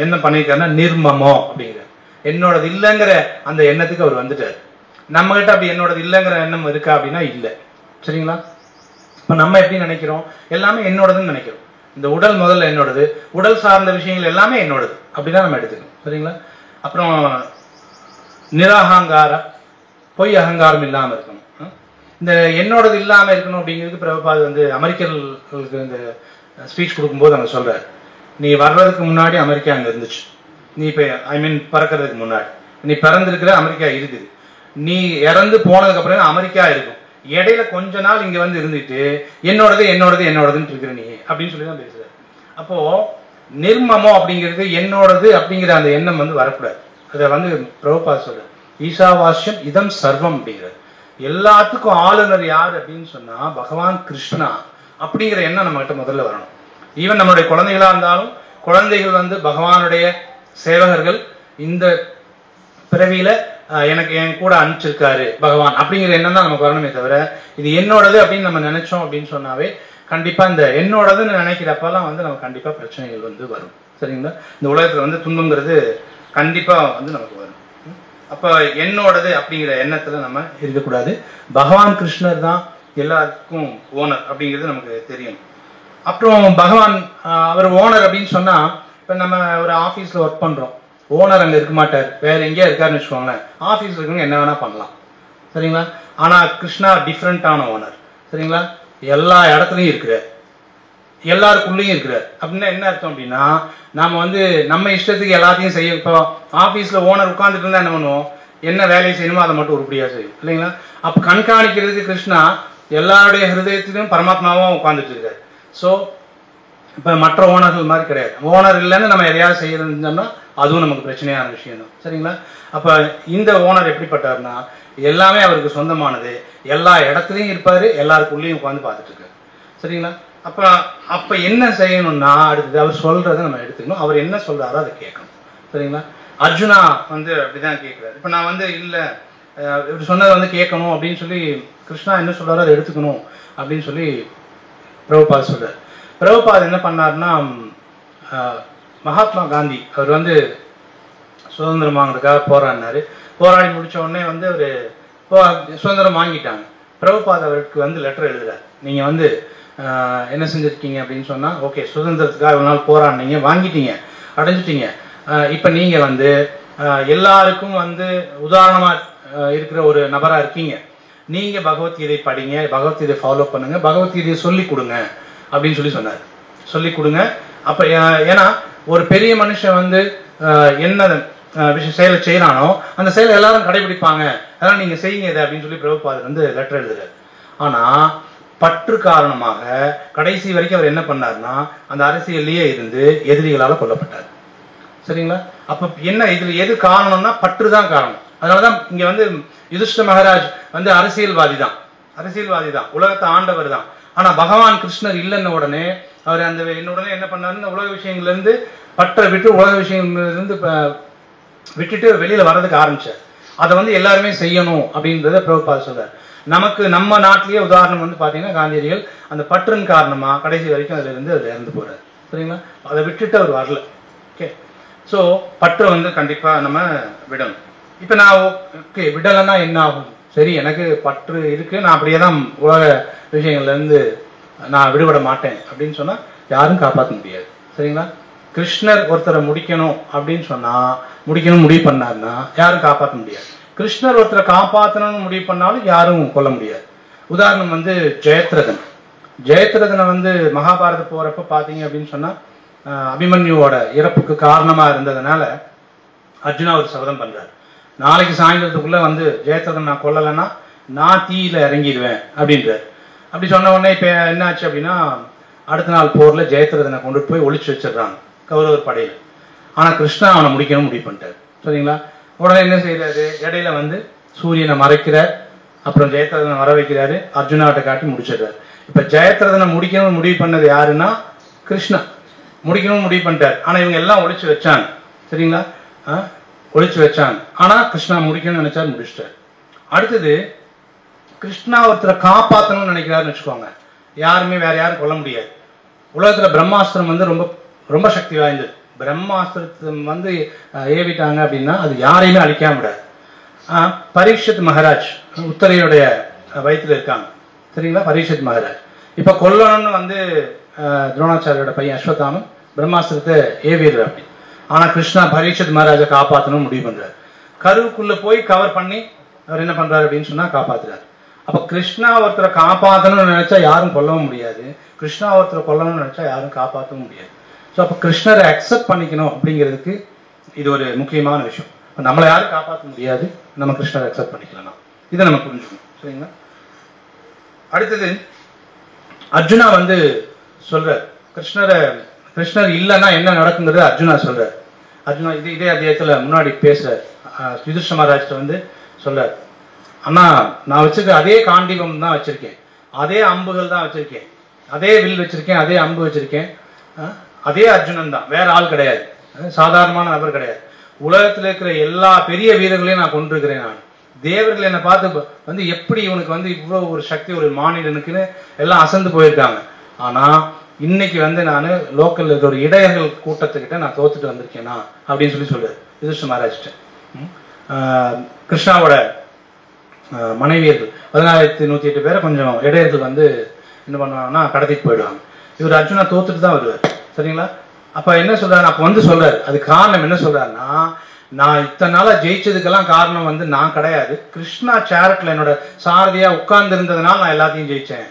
என்ன பண்ணிருக்காருன்னா நிர்மமோ அப்படிங்கிற என்னோடது இல்லைங்கிற அந்த எண்ணத்துக்கு அவர் வந்துட்டாரு. நம்ம கிட்ட அப்படி என்னோடது இல்லைங்கிற எண்ணம் இருக்கா அப்படின்னா இல்லை. சரிங்களா? இப்ப நம்ம எப்படி நினைக்கிறோம், எல்லாமே என்னோடதுன்னு நினைக்கிறோம். இந்த உடல் முதல்ல என்னோடது, உடல் சார்ந்த விஷயங்கள் எல்லாமே என்னோடது அப்படிதான் நம்ம எடுத்துக்கணும். சரிங்களா? அப்புறம் நிராகங்கார, பொய் அகங்காரம் இல்லாம இருக்கணும். இந்த என்னோடது இல்லாம இருக்கணும் அப்படிங்கிறது பிரபுபாத் வந்து அமெரிக்கர்களுக்கு இந்த ஸ்பீச் கொடுக்கும்போது அவங்க சொல்றாரு, நீ வர்றதுக்கு முன்னாடி அமெரிக்கா அங்க இருந்துச்சு, நீ இப்ப பறக்கிறதுக்கு முன்னாடி நீ பிறந்திருக்கிற அமெரிக்கா இருக்குது, நீ இறந்து போனதுக்கு அப்புறம் அமெரிக்கா இருக்கும், இடையில கொஞ்ச நாள் இங்க வந்து இருந்துட்டு என்னோடது என்னோடது என்னோடதுன்னு இருக்கிற நீ அப்படின்னு சொல்லி தான் பேசுறாரு. அப்போ நிர்மமோ அப்படிங்கிறது என்னோடது அப்படிங்கிற அந்த எண்ணம் வந்து வரக்கூடாது. அதை வந்து பிரபுபாத் சொல்ற ஈசாவாஸ்யம் இதம் சர்வம் அப்படிங்கிறது. எல்லாத்துக்கும் ஆளுநர் யார் அப்படின்னு சொன்னா பகவான் கிருஷ்ணா அப்படிங்கிற எண்ணம் நம்ம கிட்ட முதல்ல வரணும். ஈவன் நம்மளுடைய குழந்தைகளா இருந்தாலும் குழந்தைகள் வந்து பகவானுடைய சேவகர்கள், இந்த பிறவியில எனக்கு என் கூட அனுப்பிச்சிருக்காரு பகவான் அப்படிங்கிற எண்ணம் தான் நமக்கு வரணுமே தவிர இது என்னோடது அப்படின்னு நம்ம நினைச்சோம் அப்படின்னு சொன்னாவே கண்டிப்பா இந்த என்னோடதுன்னு நினைக்கிறப்பெல்லாம் வந்து நமக்கு கண்டிப்பா பிரச்சனைகள் வந்து வரும். சரிங்களா? இந்த உலகத்துல வந்து துன்பங்கிறது கண்டிப்பா வந்து நமக்கு வரும். அப்ப என்னோடது அப்படிங்கிற எண்ணத்துல நம்ம இருக்கக்கூடாது. பகவான் கிருஷ்ணர் தான் எல்லாருக்கும் ஓனர் அப்படிங்கிறது நமக்கு தெரியும். அப்புறம் பகவான் அவர் ஓனர் அப்படின்னு சொன்னா, இப்ப நம்ம ஒரு ஆபீஸ்ல ஒர்க் பண்றோம், ஓனர் அங்க இருக்க மாட்டார், வேற எங்கேயா இருக்காருன்னு வச்சுக்கோங்களேன், ஆபீஸ்ல இருக்கவங்க என்ன வேணா பண்ணலாம். சரிங்களா? ஆனா கிருஷ்ணா டிஃப்ரெண்டான ஓனர். சரிங்களா? எல்லா இடத்துலயும் இருக்கிறார், எல்லாருக்குள்ளயும் இருக்கிறார். அப்படின்னா என்ன அர்த்தம் அப்படின்னா, நாம வந்து நம்ம இஷ்டத்துக்கு எல்லாத்தையும் செய்ய, இப்போ ஆபீஸ்ல ஓனர் உட்கார்ந்துட்டு இருந்தா என்ன பண்ணுவோம், என்ன வேலையை செய்யணுமோ அதை மட்டும் உருப்படியா செய்யும் இல்லைங்களா? அப்ப கண்காணிக்கிறதுக்கு கிருஷ்ணா எல்லாருடைய ஹிருதயத்திலும் பரமாத்மாவும் உட்கார்ந்துட்டு இருக்காரு. ஸோ இப்ப மற்ற ஓனர்கள் மாதிரி கிடையாது. ஓனர் இல்லைன்னு நம்ம எதையாவது செய்யறதுன்னா அதுவும் நமக்கு பிரச்சனையான விஷயம் தான். சரிங்களா? அப்ப இந்த ஓனர் எப்படிப்பட்டாருன்னா எல்லாமே அவருக்கு சொந்தமானது, எல்லா இடத்துலயும் இருப்பாரு, எல்லாருக்குள்ளேயும் உட்காந்து பார்த்துட்டு இருக்காரு. சரிங்களா? அப்ப என்ன செய்யணும்னா அடுத்தது அவர் சொல்றதை நம்ம எடுத்துக்கணும், அவர் என்ன சொல்றாரோ அதை கேட்கணும். சரிங்களா? அர்ஜுனா வந்து அப்படிதான் கேட்கிறாரு. இப்ப நான் வந்து இல்ல இப்படி சொன்னதை வந்து கேட்கணும் அப்படின்னு சொல்லி கிருஷ்ணா என்ன சொல்றாரோ அதை எடுத்துக்கணும் அப்படின்னு சொல்லி பிரபுபாத் சொல்றாரு. பிரபுபாத் என்ன பண்ணாருன்னா, மகாத்மா காந்தி அவர் வந்து சுதந்திரம் வாங்குறதுக்காக போராடினாரு. போராடி முடிச்ச உடனே வந்து அவரு சுதந்திரம் வாங்கிட்டாங்க. பிரபுபாத் அவருக்கு வந்து லெட்டர் எழுதுறாரு, நீங்க வந்து என்ன செஞ்சிருக்கீங்க அப்படின்னு சொன்னா, ஓகே சுதந்திரத்துக்காக ஒரு நாள் போராடினீங்க, வாங்கிட்டீங்க, அடைஞ்சிட்டீங்க, இப்ப நீங்க வந்து எல்லாருக்கும் வந்து உதாரணமா இருக்கிற ஒரு நபரா இருக்கீங்க, நீங்க பகவத்கீதை படிங்க, பகவத்கீதை ஃபாலோ பண்ணுங்க, பகவத்கீதையை சொல்லி கொடுங்க அப்படின்னு சொல்லி சொன்னார். சொல்லி கொடுங்க. அப்ப ஏன்னா ஒரு பெரிய மனுஷன் வந்து என்ன செயலை செய்யறானோ அந்த செயலை எல்லாரும் கடைபிடிப்பாங்க, அதனால நீங்க செய்யுங்க இதை அப்படின்னு சொல்லி பிரபுபாதர் வந்து லெட்டர் எழுதுறாரு. ஆனா பற்று காரணமாக கடைசி வரைக்கும் அவர் என்ன பண்ணாருன்னா அந்த அரசியல்லையே இருந்து எதிரிகளால கொல்லப்பட்டார். சரிங்களா? அப்ப என்ன இதுல எது காரணம்னா பற்று தான் காரணம். அதனாலதான் இங்க வந்து யுதிஷ்ட மகாராஜ் வந்து அரசியல்வாதி தான், உலகத்தை ஆண்டவர் தான். ஆனா பகவான் கிருஷ்ணர் இல்லைன்ன உடனே அவர் அந்த உடனே என்ன பண்ணாரு, உலக விஷயங்கள்ல இருந்து பற்றை விட்டு உலக விஷயங்கள்ல இருந்து விட்டுட்டு வெளியில வர்றதுக்கு ஆரம்பிச்சார். அதை வந்து எல்லாருமே செய்யணும் அப்படின்றத பிரபுபாத் சொல்றார். நமக்கு நம்ம நாட்டிலேயே உதாரணம் வந்து பாத்தீங்கன்னா காந்தியடிகள் அந்த பற்றின் காரணமா கடைசி வரைக்கும் அதுல இருந்து அவர் இறந்து போறாரு. சரிங்களா? அதை விட்டுட்டு அவர் வரல. ஓகே, சோ பற்றை வந்து கண்டிப்பா நம்ம விடணும். இப்ப நான் ஓகே விடலைன்னா என்ன ஆகும், சரி எனக்கு பற்று இருக்கு, நான் அப்படியே தான் உலக விஷயங்கள்ல இருந்து நான் விடுபட மாட்டேன் அப்படின்னு சொன்னா யாரும் காப்பாற்ற முடியாது. சரிங்களா? கிருஷ்ணர் ஒருத்தரை முடிக்கணும் அப்படின்னு சொன்னா முடிக்கணும் முடிவு பண்ணாருன்னா யாரும் காப்பாற்ற முடியாது. கிருஷ்ணர் ஒருத்தரை காப்பாற்றணும்னு முடிவு பண்ணாலும் யாரும் கொல்ல முடியாது. உதாரணம் வந்து ஜெயத்ரதனை வந்து மகாபாரத போறப்ப பாத்தீங்க அப்படின்னு சொன்னா அபிமன்யுவோட இறப்புக்கு காரணமா இருந்ததுனால அர்ஜுனா ஒரு சபதம் பண்றாரு, நாளைக்கு சாயந்தரத்துக்குள்ள வந்து ஜெயத்ரதன் நான் கொல்லலைன்னா நான் தீயில இறங்கிடுவேன் அப்படின்றாரு. அப்படி சொன்ன உடனே இப்ப என்ன ஆச்சு அப்படின்னா அடுத்த நாள் போர்ல ஜெயத்ரதனை கொண்டு போய் ஒளிச்சு வச்சிடறாங்க கௌரவர் படையில. ஆனா கிருஷ்ணா அவனை முடிக்கணும் முடிவு பண்ணிட்டாரு. சரிங்களா? உடனே என்ன செய்யறாரு, இடையில வந்து சூரியனை மறைக்கிறார், அப்புறம் ஜெயத்ரதனை வர வைக்கிறாரு, அர்ஜுனாட்ட காட்டி முடிச்சிடுறாரு. இப்ப ஜெயத்ரதனை முடிக்கணும்னு முடிவு பண்ணது யாருன்னா கிருஷ்ணா முடிக்கணும்னு முடிவு பண்ணிட்டாரு. ஆனா இவங்க எல்லாம் ஒளிச்சு வச்சாங்க. சரிங்களா? ஒளிச்சு வச்சாங்க. ஆனா கிருஷ்ணா முடிக்கணும்னு நினைச்சாரு, முடிச்சிட்டாரு. அடுத்தது கிருஷ்ணா ஒருத்தரை காப்பாற்றணும்னு நினைக்கிறாருன்னு வச்சுக்கோங்க, யாருமே வேற யாரும் கொல்ல முடியாது. உலகத்துல பிரம்மாஸ்திரம் வந்து ரொம்ப ரொம்ப சக்தி வாய்ந்தது. பிரம்மாஸ்திரத்தை வந்து ஏவிட்டாங்க அப்படின்னா அது யாரையுமே அழிக்காம விடாது. பரீட்சித் மகாராஜ் உத்தரையுடைய வயிற்றுல இருக்காங்க. சரிங்களா? பரீட்சித் மகாராஜ் இப்ப கொல்லணும்னு வந்து துரோணாச்சாரியோட பையன் அஸ்வத்தாமன் பிரம்மாஸ்திரத்தை ஏவிடுற அப்படி. ஆனா கிருஷ்ணா பரீட்சித் மகாராஜை காப்பாற்றணும்னு முடிவு பண்றாரு. கருவுக்குள்ள போய் கவர் பண்ணி அவர் என்ன பண்றாரு அப்படின்னு சொன்னா காப்பாத்துறாரு. அப்ப கிருஷ்ணா ஒருத்தரை காப்பாற்றணும்னு நினைச்சா யாரும் கொல்லவும் முடியாது, கிருஷ்ணா ஒருத்தரை கொல்லணும்னு நினைச்சா யாரும் காப்பாற்றவும் முடியாது. ஸோ அப்ப கிருஷ்ணரை அக்செப்ட் பண்ணிக்கணும் அப்படிங்கிறதுக்கு இது ஒரு முக்கியமான விஷயம். நம்மளை யாரும் காப்பாற்ற முடியாது, நம்ம கிருஷ்ணரை அக்செப்ட் பண்ணிக்கலாம், இதை நம்ம புரிஞ்சுக்கணும். சரிங்களா? அடுத்தது அர்ஜுனா வந்து சொல்ற கிருஷ்ணர் இல்லைன்னா என்ன நடக்குங்கிறது அர்ஜுனா சொல்றார். அர்ஜுனா இதே அத்தியாயத்துல முன்னாடி பேசுற யுதிஷ்டிர மகாராஜ்ட்ட வந்து சொல்றார், அண்ணா நான் வச்சிருக்க அதே காண்டிபம் தான் வச்சிருக்கேன், அதே அம்புகள் தான் வச்சிருக்கேன், அதே வில் வச்சிருக்கேன், அதே அம்பு வச்சிருக்கேன், அதே அர்ஜுனன் தான், வேற ஆள் கிடையாது, சாதாரணமான நபர் கிடையாது. உலகத்துல இருக்கிற எல்லா பெரிய வீரர்களையும் நான் கொண்டிருக்கிறேன். நான் தேவர்கள் என்னை பார்த்து வந்து எப்படி இவனுக்கு வந்து இவ்வளவு ஒரு சக்தி ஒரு மாநிலனுக்குன்னு எல்லாம் அசந்து போயிருக்காங்க. ஆனா இன்னைக்கு வந்து நான் லோக்கல்ல இருக்கிற ஒரு இடையர்கள் கூட்டத்துக்கிட்ட நான் தோத்துட்டு வந்திருக்கேனா அப்படின்னு சொல்லுவார் யுதிஷ்டிர மகாராஜ்ட்ட. கிருஷ்ணாவோட மனைவியர்கள் 1408 பேரை கொஞ்சம் இடையர்கள் வந்து என்ன பண்ணுவாங்கன்னா கடத்திட்டு போயிடுவாங்க. இவர் அர்ஜுனா தோத்துட்டு தான் வருவார். சரிங்களா? அப்ப என்ன சொல்றாரு, அப்ப வந்து சொல்றாரு, அது காரணம் என்ன சொல்றாருன்னா, நான் இத்தனை நாளா ஜெயிச்சதுக்கெல்லாம் காரணம் வந்து நான் கிடையாது, கிருஷ்ணா சேரட்ல என்னோட சாரதியா உட்கார்ந்து இருந்ததுனால நான் எல்லாத்தையும் ஜெயிச்சேன்.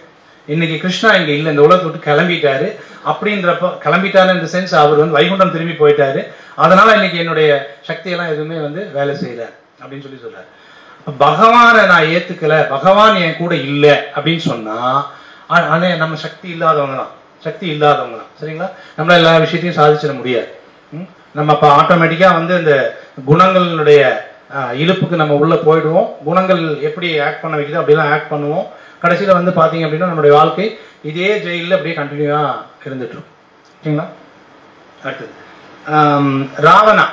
இன்னைக்கு கிருஷ்ணா இங்க இல்ல, இந்த உலகத்தை விட்டு கிளம்பிட்டாரு. அப்படின்றப்ப கிளம்பிட்டாரு இந்த சென்ஸ் அவர் வந்து வைகுண்டம் திரும்பி போயிட்டாரு. அதனால இன்னைக்கு என்னுடைய சக்தியெல்லாம் எதுவுமே வந்து வேலை செய்யல அப்படின்னு சொல்றாரு. பகவானை நான் ஏத்துக்கல, பகவான் என் கூட இல்ல அப்படின்னு சொன்னா நம்ம சக்தி இல்லாதவங்க தான், சக்தி இல்லாதவங்க தான். சரிங்களா? நம்மள எல்லா விஷயத்தையும் சாதிச்சிட முடியாது. நம்ம அப்ப ஆட்டோமேட்டிக்கா வந்து இந்த குணங்களுடைய இழுப்புக்கு நம்ம உள்ள போயிடுவோம். குணங்கள் எப்படி ஆக்ட் பண்ண வைக்குதோ அப்படிலாம் ஆக்ட் பண்ணுவோம். கடைசியில வந்து பாத்தீங்க அப்படின்னா நம்மளுடைய வாழ்க்கை இதே ஜெயில அப்படியே கண்டினியூவா இருந்துட்டு இருக்கும். சரிங்களா? அடுத்தது ராவணா,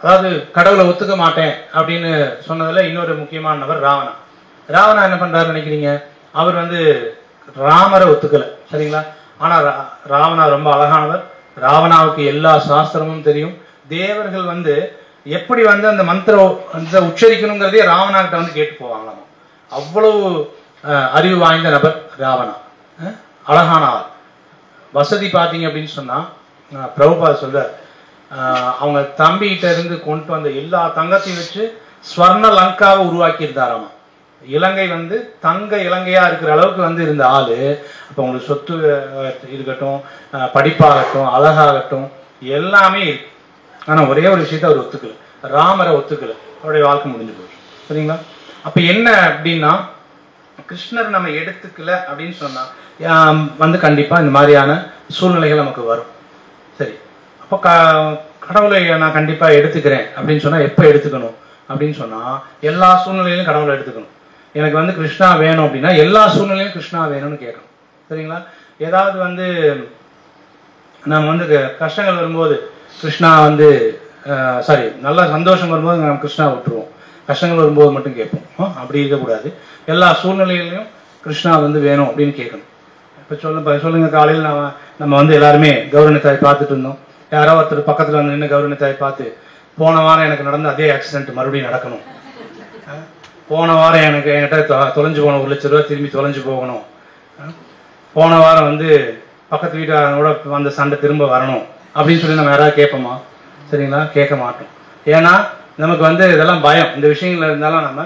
அதாவது கடவுளை ஒத்துக்க மாட்டேன் அப்படின்னு சொன்னதுல இன்னொரு முக்கியமான நபர் ராவணா. ராவணா என்ன பண்றாரு நினைக்கிறீங்க? அவர் வந்து ராமரை ஒத்துக்கல. சரிங்களா? ஆனா ராவணா ரொம்ப அழகானவர். ராவணாவுக்கு எல்லா சாஸ்திரமும் தெரியும். தேவர்கள் வந்து எப்படி வந்து அந்த மந்திரம் உச்சரிக்கணுங்கிறதே ராவணா கிட்ட வந்து கேட்டு போவாங்களாம். அவ்வளவு அறிவு வாய்ந்த நபர் ராவணா. அழகான ஆள். வசதி பாத்தீங்க அப்படின்னு சொன்னா பிரபுபாத் சொல்ற, அவங்க தம்பிகிட்ட இருந்து கொண்டு வந்த எல்லா தங்கத்தையும் வச்சு ஸ்வர்ண லங்காவை உருவாக்கி இருந்தாராமா. இலங்கை வந்து தங்க இலங்கையா இருக்கிற அளவுக்கு வந்து இருந்த ஆளு. அப்ப உங்களுக்கு சொத்து இருக்கட்டும், படிப்பாகட்டும், அழகாகட்டும், எல்லாமே இருக்கு. ஆனா ஒரே ஒரு விஷயத்த அவர் ஒத்துக்கல, ராமரை ஒத்துக்கல. அவருடைய வாழ்க்கை முடிஞ்சு போச்சு. சரிங்களா? அப்ப என்ன அப்படின்னா, கிருஷ்ணர் நம்ம எடுத்துக்கல அப்படின்னு சொன்னா வந்து கண்டிப்பா இந்த மாதிரியான சூழ்நிலைகள் நமக்கு வரும். சரி, அப்போ கடவுளை நான் கண்டிப்பா எடுத்துக்கிறேன் அப்படின்னு சொன்னா எப்ப எடுத்துக்கணும் அப்படின்னு சொன்னா, எல்லா சூழ்நிலையிலும் கடவுளை எடுத்துக்கணும். எனக்கு வந்து கிருஷ்ணா வேணும் அப்படின்னா எல்லா சூழ்நிலையும் கிருஷ்ணா வேணும்னு கேட்கணும். சரிங்களா? ஏதாவது வந்து நம்ம வந்து கஷ்டங்கள் வரும்போது கிருஷ்ணா வந்து சாரி நல்ல சந்தோஷம் வரும்போது நம்ம கிருஷ்ணா விட்டுருவோம், கஷ்டங்கள் வரும்போது மட்டும் கேட்போம். அப்படி இருக்கக்கூடாது. எல்லா சூழ்நிலைகளையும் கிருஷ்ணா வந்து வேணும் அப்படின்னு கேட்கணும். இப்ப சொல்லுங்க, காலையில் நம்ம வந்து எல்லாருமே கௌரவத்தாய் பார்த்துட்டு இருந்தோம். யாரோ ஒருத்தர் பக்கத்துல வந்து நின்று கௌரவத்தாய் பார்த்து, போன வாரம் எனக்கு நடந்த அதே ஆக்சிடென்ட் மறுபடியும் நடக்கணும், போன வாரம் என்கிட்ட தொலைஞ்சு போன 1 லட்சம் ரூபாய் திரும்பி தொலைஞ்சு போகணும், போன வாரம் வந்து பக்கத்து வீட்டாரோட வந்த சண்டை திரும்ப வரணும் அப்படின்னு சொல்லி நம்ம யாராவது கேட்போமா? சரிங்களா? கேட்க மாட்டோம். ஏன்னா நமக்கு வந்து இதெல்லாம் பயம். இந்த விஷயங்கள்ல இருந்தாலும் நம்ம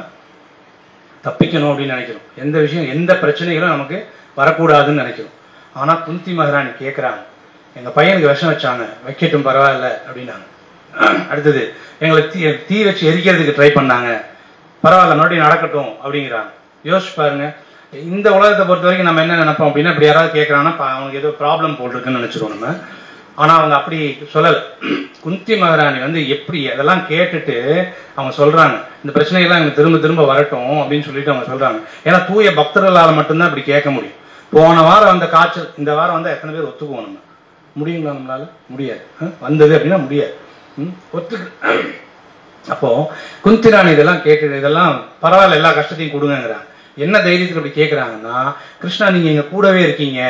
தப்பிக்கணும் அப்படின்னு நினைக்கிறோம். எந்த விஷயம் எந்த பிரச்சனைகளும் நமக்கு வரக்கூடாதுன்னு நினைக்கிறோம். ஆனா குந்தி மகாராணி கேட்கிறாங்க, எங்க பையனுக்கு விஷம் வச்சாங்க, வைக்கட்டும் பரவாயில்ல அப்படின்னாங்க. அடுத்தது எங்களை தீ வச்சு எரிக்கிறதுக்கு ட்ரை பண்ணாங்க, பரவாயில்ல மறுபடியும் நடக்கட்டும் அப்படிங்கிறாங்க. யோசிச்சு பாருங்க. இந்த உலகத்தை பொறுத்த வரைக்கும் நம்ம என்ன நினைப்போம் அப்படின்னா, இப்படி யாராவது கேட்கறாங்கன்னா அவங்களுக்கு ஏதோ ப்ராப்ளம் போட்டிருக்குன்னு நினைச்சிருவோம் நம்ம. ஆனா அவங்க அப்படி சொல்லல. குந்தி மகாராணி வந்து எப்படி அதெல்லாம் கேட்டுட்டு அவங்க சொல்றாங்க, இந்த பிரச்சனைகள்லாம் எனக்கு திரும்ப திரும்ப வரட்டும் அப்படின்னு சொல்லிட்டு அவங்க சொல்றாங்க. ஏன்னா தூய பக்தர்களால் மட்டும்தான் அப்படி கேட்க முடியும். போன வாரம் அந்த காய்ச்சல் இந்த வாரம் வந்து எத்தனை பேர் ஒத்துக்குவோம்? நம்ம முடியுங்களா? நம்மளால முடியாது. வந்தது அப்படின்னா முடியாது. ஒத்துக்கு. அப்போ குந்தி ராணி இதெல்லாம் கேட்டு இதெல்லாம் பரவாயில்ல எல்லா கஷ்டத்தையும் கொடுங்கிறாங்க. என்ன தைரியத்துக்கு அப்படி கேட்கிறாங்கன்னா, கிருஷ்ணா நீங்க எங்க கூடவே இருக்கீங்க,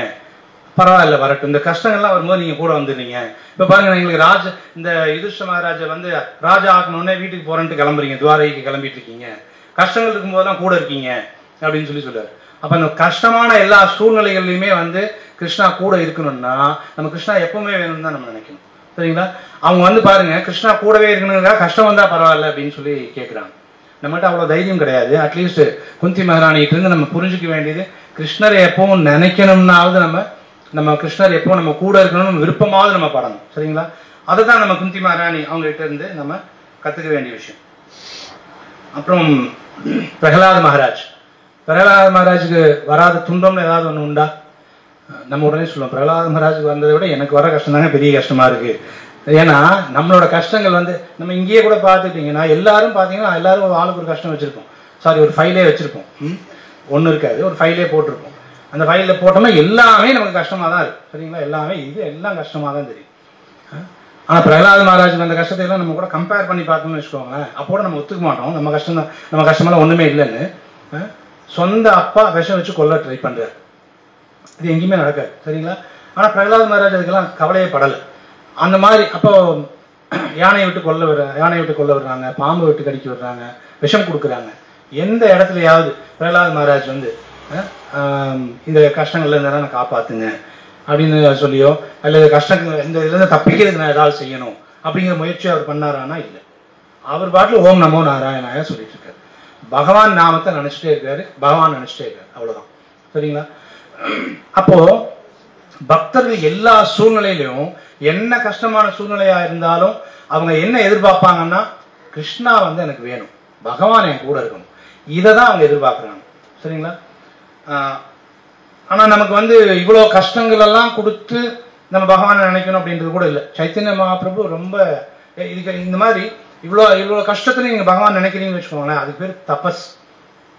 பரவாயில்ல வரட்டும், இந்த கஷ்டங்கள்லாம் வரும்போது நீங்க கூட வந்துடுறீங்க. இப்ப பாருங்க, எங்களுக்கு இந்த யுதிஷ்டிர மகாராஜா வந்து ராஜா ஆக்கணும்னே வீட்டுக்கு போறேன்ட்டு கிளம்புறீங்க, துவாரகைக்கு கிளம்பிட்டு இருக்கீங்க, கஷ்டங்கள் இருக்கும்போதெல்லாம் கூட இருக்கீங்க அப்படின்னு சொல்லுவாரு. அப்ப அந்த கஷ்டமான எல்லா சூழ்நிலைகள்லயுமே வந்து கிருஷ்ணா கூட இருக்கணும்னா நம்ம கிருஷ்ணா எப்பவுமே வேணும்னு தான் நம்ம நினைக்கணும். சரிங்களா? அவங்க வந்து பாருங்க, கிருஷ்ணா கூடவே இருக்கணுங்க, கஷ்டம் வந்தா பரவாயில்ல அப்படின்னு சொல்லி கேட்கிறாங்க. நம்மகிட்ட அவ்வளோ தைரியம் கிடையாது. அட்லீஸ்ட் குந்தி மகாராணிகிட்ட இருந்து நம்ம புரிஞ்சுக்க வேண்டியது, கிருஷ்ணரை எப்பவும் நினைக்கணும்னாவது நம்ம கிருஷ்ணர் எப்பவும் நம்ம கூட இருக்கணும்னு நம்ம விருப்பமாவது நம்ம படணும். சரிங்களா? அதை தான் நம்ம குந்தி மகாராணி அவங்ககிட்ட இருந்து நம்ம கற்றுக்க வேண்டிய விஷயம். அப்புறம் பிரகலாத் மகாராஜுக்கு வராத துன்பம்னு ஏதாவது ஒன்று உண்டா? நம்ம உடனே சொல்லுவோம், பிரகலாத் மகாராஜுக்கு வந்ததை விட எனக்கு வர கஷ்டம் தாங்க பெரிய கஷ்டமா இருக்கு. ஏன்னா நம்மளோட கஷ்டங்கள் நம்ம இங்கேயே கூட பார்த்துட்டீங்கன்னா எல்லாரும் பார்த்தீங்கன்னா எல்லாரும் ஆளுக்கு ஒரு கஷ்டம் வச்சிருப்போம். சாரி, ஒரு ஃபைலே வச்சிருப்போம். ஒன்று இருக்காது, ஒரு ஃபைலே போட்டிருப்போம். அந்த ஃபைலில் போட்டோம்னா எல்லாமே நமக்கு கஷ்டமாக தான் இருக்கு. சரிங்களா? எல்லாமே எல்லாம் கஷ்டமாக தான் தெரியும். ஆனால் பிரகலாத் மகாராஜுக்கு அந்த கஷ்டத்தை எல்லாம் நம்ம கூட கம்பேர் பண்ணி பார்த்தோம்னு வச்சுக்கோங்களேன், அப்போ நம்ம ஒத்துக்க மாட்டோம் நம்ம கஷ்டம் தான், நம்ம கஷ்டமெல்லாம் ஒன்றுமே இல்லைன்னு. சொந்த அப்பா விஷம் வச்சு கொல்ல ட்ரை பண்ணுறாரு. இது எங்கேயுமே நடக்காது. சரிங்களா? ஆனால் பிரகலாத் மகாராஜ் அதுக்கெல்லாம் கவலையே படலை. அந்த மாதிரி அப்போ யானையை விட்டு கொல்ல விடுறாங்க, பாம்பு விட்டு கடிக்க விடுறாங்க, விஷம் கொடுக்குறாங்க. எந்த இடத்துலையாவது பிரகலாத் மகாராஜ் இந்த கஷ்டங்கள்ல இருந்தாலும் நான் காப்பாத்துங்க அப்படின்னு சொல்லியோ, அல்லது கஷ்டங்கள் இந்த இதுல இருந்து தப்பிக்கிறதுக்கு நான் ஏதாவது செய்யணும் அப்படிங்கிற முயற்சி அவர் பண்ணாரானா இல்லை. அவர் பாட்டில் ஓம் நமோ நாராயணாய சொல்லிட்டு இருக்காரு. பகவான் நாமத்தை நினைச்சிட்டே இருக்காரு, அவ்வளவுதான். சரிங்களா? அப்போ பக்தர்கள் எல்லா சூழ்நிலையிலும் என்ன கஷ்டமான சூழ்நிலையா இருந்தாலும் அவங்க என்ன எதிர்பார்ப்பாங்கன்னா, கிருஷ்ணா எனக்கு வேணும், பகவான் என் கூட இருக்கணும், இதை தான் அவங்க எதிர்பார்க்குறாங்க. சரிங்களா? ஆனா நமக்கு இவ்வளவு கஷ்டங்கள் எல்லாம் கொடுத்து நம்ம பகவானை நினைக்கணும் அப்படின்றது கூட இல்லை. சைத்தன்ய மகாபிரபு ரொம்ப இதுக்கு இந்த மாதிரி இவ்வளவு கஷ்டத்துல நீங்க பகவான் நினைக்கிறீங்கன்னு வச்சுக்கோங்களேன், அதுக்கு பேர்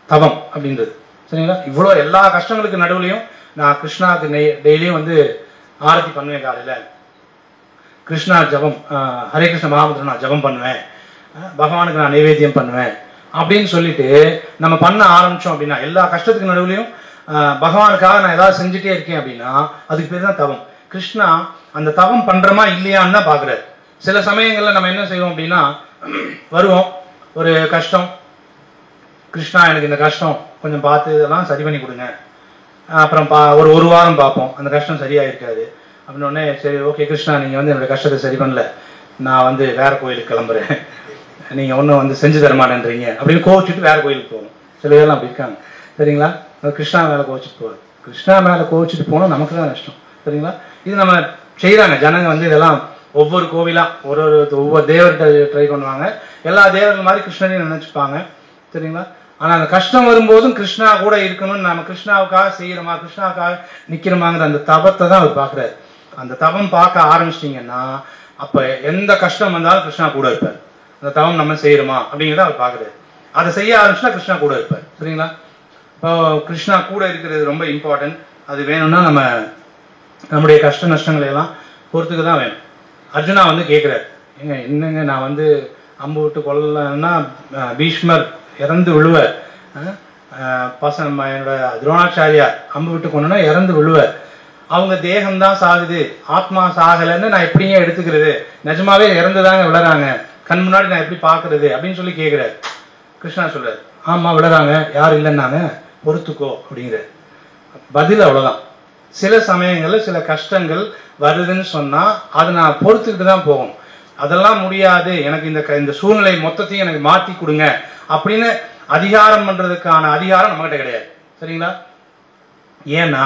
தவம் அப்படின்றது. சரிங்களா? இவ்வளவு எல்லா கஷ்டங்களுக்கு நடுவுலையும் நான் கிருஷ்ணாவுக்கு டெய்லியும் ஆரத்தி பண்ணுவேன், காலையில கிருஷ்ணா ஜபம், ஹரே கிருஷ்ண மகாமந்திரம் நான் ஜபம் பண்ணுவேன், பகவானுக்கு நான் நைவேத்தியம் பண்ணுவேன் அப்படின்னு சொல்லிட்டு நம்ம பண்ண ஆரம்பிச்சோம் அப்படின்னா, எல்லா கஷ்டத்துக்கு நடுவுலையும் பகவானுக்காக நான் ஏதாவது செஞ்சுட்டே இருக்கேன் அப்படின்னா அதுக்கு பேர் தான் தவம். கிருஷ்ணா அந்த தவம் பண்றோமா இல்லையான்னு தான் பாக்குறாரு. சில சமயங்கள்ல நம்ம என்ன செய்வோம் அப்படின்னா, வருவோம் ஒரு கஷ்டம், கிருஷ்ணா எனக்கு இந்த கஷ்டம் கொஞ்சம் பார்த்து இதெல்லாம் சரி பண்ணி கொடுங்க. அப்புறம் ஒரு வாரம் பார்ப்போம், அந்த கஷ்டம் சரியா இருக்காது. அப்படின்னு உடனே சரி ஓகே கிருஷ்ணா, நீங்க என்னோட கஷ்டத்தை சரி பண்ணல, நான் வேற கோயிலுக்கு கிளம்புறேன், நீங்க ஒன்னும் செஞ்சு தர மாட்டேன்றீங்க அப்படின்னு கோவிச்சுட்டு வேற கோயிலுக்கு போகணும். சில பேர்லாம் அப்படி இருக்காங்க. சரிங்களா? கிருஷ்ணா மேல கோவிச்சுட்டு போறது, கிருஷ்ணா மேல கோவிச்சுட்டு போனா நமக்கு தான் நஷ்டம். சரிங்களா? இது நம்ம செய்யறாங்க ஜனங்க இதெல்லாம் ஒவ்வொரு கோவிலா ஒவ்வொரு தேவர்கிட்ட ட்ரை பண்ணுவாங்க. எல்லா தேவர்கள் மாதிரி கிருஷ்ணனையும் நினைச்சுப்பாங்க. சரிங்களா? ஆனா அந்த கஷ்டம் வரும்போதும் கிருஷ்ணா கூட இருக்கணும்னு நம்ம கிருஷ்ணாவுக்காக செய்யறோமா, கிருஷ்ணாவுக்காக நிக்கிறோமாங்கிற அந்த தவத்தை தான் அவர் பாக்குறாரு. அந்த தவம் பார்க்க ஆரம்பிச்சிட்டீங்கன்னா அப்ப எந்த கஷ்டம் வந்தாலும் கிருஷ்ணா கூட இருப்பார். அந்த தவம் நம்ம செய்யறோமா அப்படிங்கிறத அவர் பாக்குறாரு. அதை செய்ய ஆரம்பிச்சுன்னா கிருஷ்ணா கூட இருப்பார். சரிங்களா? இப்போ கிருஷ்ணா கூட இருக்கிறது ரொம்ப இம்பார்ட்டன்ட். அது வேணும்னா நம்முடைய கஷ்ட நஷ்டங்களை எல்லாம் பொறுத்துக்கு தான் வேணும். அர்ஜுனா கேட்கிறாரு, என்னங்க நான் அம்பு விட்டு கொள்ளலன்னா பீஷ்மர் இறந்து விழுவார், என்னோட துரோணாச்சாரியார் அம்பு விட்டு கொண்டா இறந்து விழுவார், அவங்க தேகம்தான் சாகுது, ஆத்மா சாகலைன்னு நான் எப்படிங்க எடுத்துக்கிறது, நிஜமாவே இறந்துதாங்க விழறாங்க, கண் முன்னாடி நான் எப்படி பாக்குறது அப்படின்னு சொல்லி கேட்கிறாரு. கிருஷ்ணா சொல்றாரு, ஆமா விழறாங்க, யாரும் இல்லைன்னாங்க, பொறுத்துக்கோ அப்படிங்கிறார். பதில் அவ்வளவுதான். சில சமயங்கள்ல சில கஷ்டங்கள் வருதுன்னு சொன்னா அது நான் பொறுத்துக்கிட்டு தான் போகணும். அதெல்லாம் முடியாது, எனக்கு இந்த சூழ்நிலை மொத்தத்தையும் எனக்கு மாத்தி கொடுங்க அப்படின்னு அதிகாரம் பண்றதுக்கான அதிகாரம் நம்மகிட்ட கிடையாது. சரிங்களா? ஏன்னா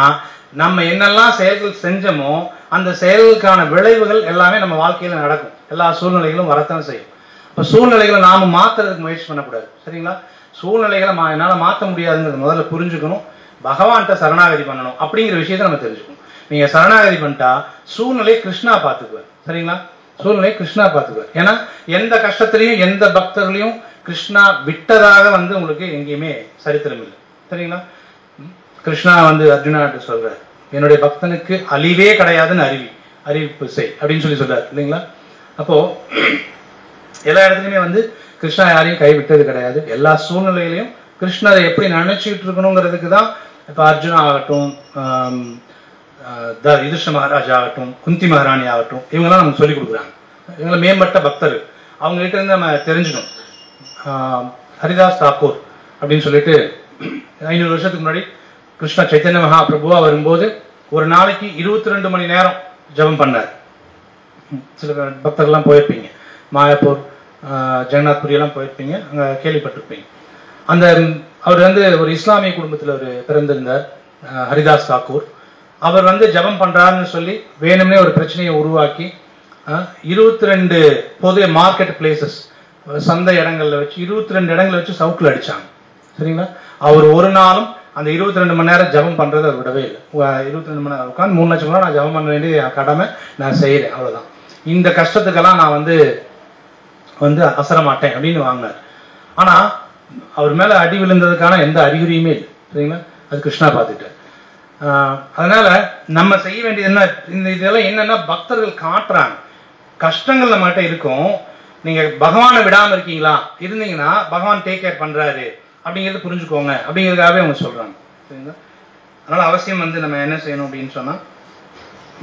நம்ம என்னெல்லாம் செயல்கள் செஞ்சோமோ அந்த செயல்களுக்கான விளைவுகள் எல்லாமே நம்ம வாழ்க்கையில நடக்கும். எல்லா சூழ்நிலைகளும் வரத்தான் செய்யும். இப்ப சூழ்நிலைகளை நாம மாத்துறதுக்கு முயற்சி பண்ணக்கூடாது. சரிங்களா? சூழ்நிலைகளை என்னால மாற்ற முடியாதுங்கிறது முதல்ல புரிஞ்சுக்கணும். பகவான்கிட்ட சரணாகதி பண்ணணும் அப்படிங்கிற விஷயத்த நம்ம தெரிஞ்சுக்கணும். நீங்க சரணாகதி பண்ணிட்டா சூழ்நிலை கிருஷ்ணா பாத்துக்குவார். சரிங்களா? சூழ்நிலை கிருஷ்ணா பாத்துக்குவார். ஏன்னா எந்த கஷ்டத்திலையும் எந்த பக்தர்களையும் கிருஷ்ணா விட்டதாக உங்களுக்கு எங்கேயுமே சரித்திரம் இல்லை. சரிங்களா? கிருஷ்ணா அர்ஜுனாட்ட சொல்றாரு, என்னுடைய பக்தனுக்கு அழிவே கிடையாதுன்னு அறிவிப்பு செய் அப்படின்னு சொல்றாரு. இல்லைங்களா? அப்போ எல்லா இடத்துலயுமே கிருஷ்ணா யாரையும் கைவிட்டது கிடையாது. எல்லா சூழ்நிலையிலையும் கிருஷ்ணரை எப்படி நினைச்சுட்டு இருக்கணுங்கிறதுக்கு தான் இப்ப அர்ஜுனா ஆகட்டும், யுதிஷ்ட மகாராஜ் ஆகட்டும், குந்தி மகாராணி ஆகட்டும், இவங்கெல்லாம் நமக்கு சொல்லிக் கொடுக்குறாங்க. இவங்களை மேம்பட்ட பக்தர்கள், அவங்க கிட்ட இருந்து நம்ம தெரிஞ்சுக்கணும். ஹரிதாஸ் தாக்கூர் அப்படின்னு சொல்லிட்டு 500 வருஷத்துக்கு முன்னாடி கிருஷ்ணா சைத்தன்ய மகாபிரபுவா வரும்போது ஒரு நாளைக்கு 22 மணி நேரம் ஜபம் பண்ணார். சில பக்தர்கள்லாம் போயிருப்பீங்க, மாயாப்பூர் ஜெகநாத் புரியெல்லாம் போயிருப்பீங்க, அங்கே கேள்விப்பட்டிருப்பீங்க. அந்த அவர் வந்து ஒரு இஸ்லாமிய குடும்பத்தில் ஒரு பிறந்திருந்தார், ஹரிதாஸ் தாக்கூர். அவர் வந்து ஜபம் பண்றாருன்னு சொல்லி வேணும்னே ஒரு பிரச்சனையை உருவாக்கி 22 பொது மார்க்கெட் பிளேசஸ், சந்தை இடங்கள்ல வச்சு 22 இடங்களை வச்சு சவுக்கில் அடிச்சாங்க. சரிங்களா? அவர் ஒரு நாளும் அந்த 22 மணி நேரம் ஜபம் பண்றது அவர் விடவே இல்லை. 22 மணி நேரம் உட்காந்து 3 லட்சம் நான் ஜபம் பண்ண வேண்டிய கடமை நான் செய்யறேன், அவ்வளவுதான். இந்த கஷ்டத்துக்கெல்லாம் நான் வந்து அசர மாட்டேன் அப்படின்னு வாங்கினார். ஆனா அவர் மேல அடி விழுந்ததுக்கான எந்த அறிகுறியுமே இல்லை. சரிங்களா? அது கிருஷ்ணா பார்த்துட்டார். அதனால நம்ம செய்ய வேண்டியது என்ன, இந்த இதெல்லாம் என்னன்னா பக்தர்கள் காட்டுறாங்க, கஷ்டங்கள் நம்மகிட்ட இருக்கும், நீங்க பகவானை விடாம இருக்கீங்களா, இருந்தீங்கன்னா பகவான் டேக் கேர் பண்றாரு அப்படிங்கிறது புரிஞ்சுக்கோங்க அப்படிங்கிறதுக்காகவே அவங்க சொல்றாங்க. சரிங்களா? அதனால அவசியம் வந்து நம்ம என்ன செய்யணும் அப்படின்னு சொன்னா,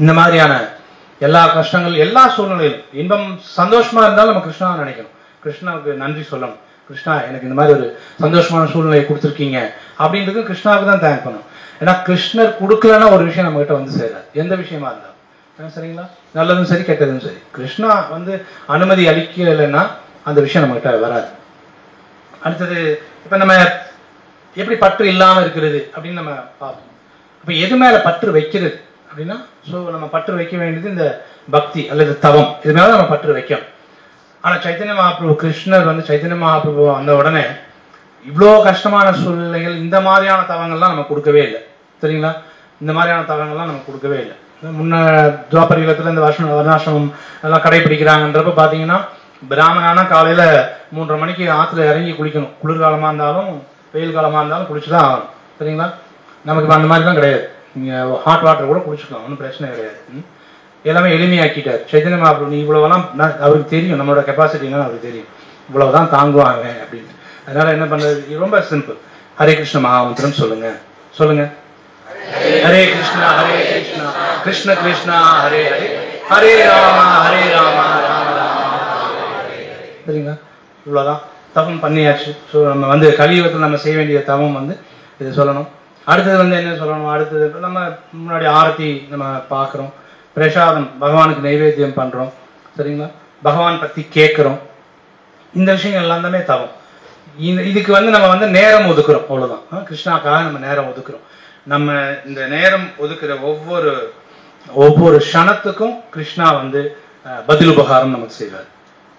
இந்த மாதிரியான எல்லா கஷ்டங்கள் எல்லா சூழ்நிலையிலும் இன்பம் சந்தோஷமா இருந்தாலும் நம்ம கிருஷ்ணாவை நினைக்கணும், கிருஷ்ணாவுக்கு நன்றி சொல்லணும். கிருஷ்ணா எனக்கு இந்த மாதிரி ஒரு சந்தோஷமான சூழ்நிலையை கொடுத்துருக்கீங்க அப்படின்றது கிருஷ்ணாவுக்கு தான் தேங்க் பண்ணணும். ஏன்னா கிருஷ்ணர் கொடுக்கலன்னா ஒரு விஷயம் நம்ம கிட்ட வந்து சேராது, எந்த விஷயமா இருந்தாலும். சரிங்களா? நல்லதும் சரி கெட்டதும் சரி, கிருஷ்ணா வந்து அனுமதி அளிக்கலைன்னா அந்த விஷயம் நம்ம கிட்ட வராது. அடுத்தது இப்ப நம்ம எப்படி பற்று இல்லாம இருக்கிறது அப்படின்னு நம்ம பார்ப்போம். இப்ப எது மேல பற்று வைக்கிறது அப்படின்னா, நம்ம பற்று வைக்க வேண்டியது இந்த பக்தி அல்லது தவம், இது மேல நம்ம பற்று வைக்கணும். ஆனா சைத்தன்ய மகாபிரபு கிருஷ்ணர் வந்து சைத்தன்ய மகாபிரபு வந்த உடனே இவ்வளோ கஷ்டமான சூழ்நிலைகள், இந்த மாதிரியான தவங்கள்லாம் நம்ம கொடுக்கவே இல்லை. சரிங்களா? இந்த மாதிரியான தவங்கள்லாம் நம்ம கொடுக்கவே இல்லை. முன்ன துவாபர யுகத்துல இந்த வர்ணாசிரமம் எல்லாம் கடைபிடிக்கிறாங்கன்றப்ப பாத்தீங்கன்னா, பிராமணானா காலையில 3:30 மணிக்கு ஆத்துல இறங்கி குளிக்கணும், குளிர்காலமா இருந்தாலும் வெயில் காலமா இருந்தாலும் குளிச்சுதான் ஆகணும். சரிங்களா? நமக்கு அந்த மாதிரி தான் கிடையாது, நீங்க ஹாட் வாட்டர் கூட குளிச்சுக்கலாம், ஒன்றும் பிரச்சனை கிடையாது. எல்லாமே எளிமையாக்கிட்டார் சைத்தன்ய மகாபிரபு. நீ இவ்வளவுலாம் அவருக்கு தெரியும், நம்மளோட கெப்பாசிட்டி என்னன்னு அவருக்கு தெரியும், இவ்வளவுதான் தாங்குவாங்க அப்படின்னு. அதனால என்ன பண்றது, ரொம்ப சிம்பிள், ஹரே கிருஷ்ண மகாமந்திரம் சொல்லுங்க. சொல்லுங்க, ஹரே கிருஷ்ணா கிருஷ்ண கிருஷ்ணா ஹரே ஹரே, ஹரே ராமா ராம ராம. சரிங்களா? இவ்வளவுதான், தவம் பண்ணியாச்சு. ஸோ நம்ம வந்து கலியுகத்தில் நம்ம செய்ய வேண்டிய தவம் வந்து இது சொல்லணும். அடுத்தது வந்து என்ன சொல்லணும், அடுத்தது நம்ம முன்னாடி ஆரத்தி நம்ம பார்க்குறோம், பிரசாதம் பகவானுக்கு நைவேத்தியம் பண்றோம். சரிங்களா? பகவான் பத்தி கேட்கிறோம். இந்த விஷயங்கள் எல்லாமே தவம். இதுக்கு வந்து நம்ம வந்து நேரம் ஒதுக்குறோம், அவ்வளவுதான். கிருஷ்ணாக்காக நம்ம நேரம் ஒதுக்குறோம். நம்ம இந்த நேரம் ஒதுக்குற ஒவ்வொரு க்ஷணத்துக்கும் கிருஷ்ணா வந்து பதில் உபகாரம் நமக்கு செய்வார்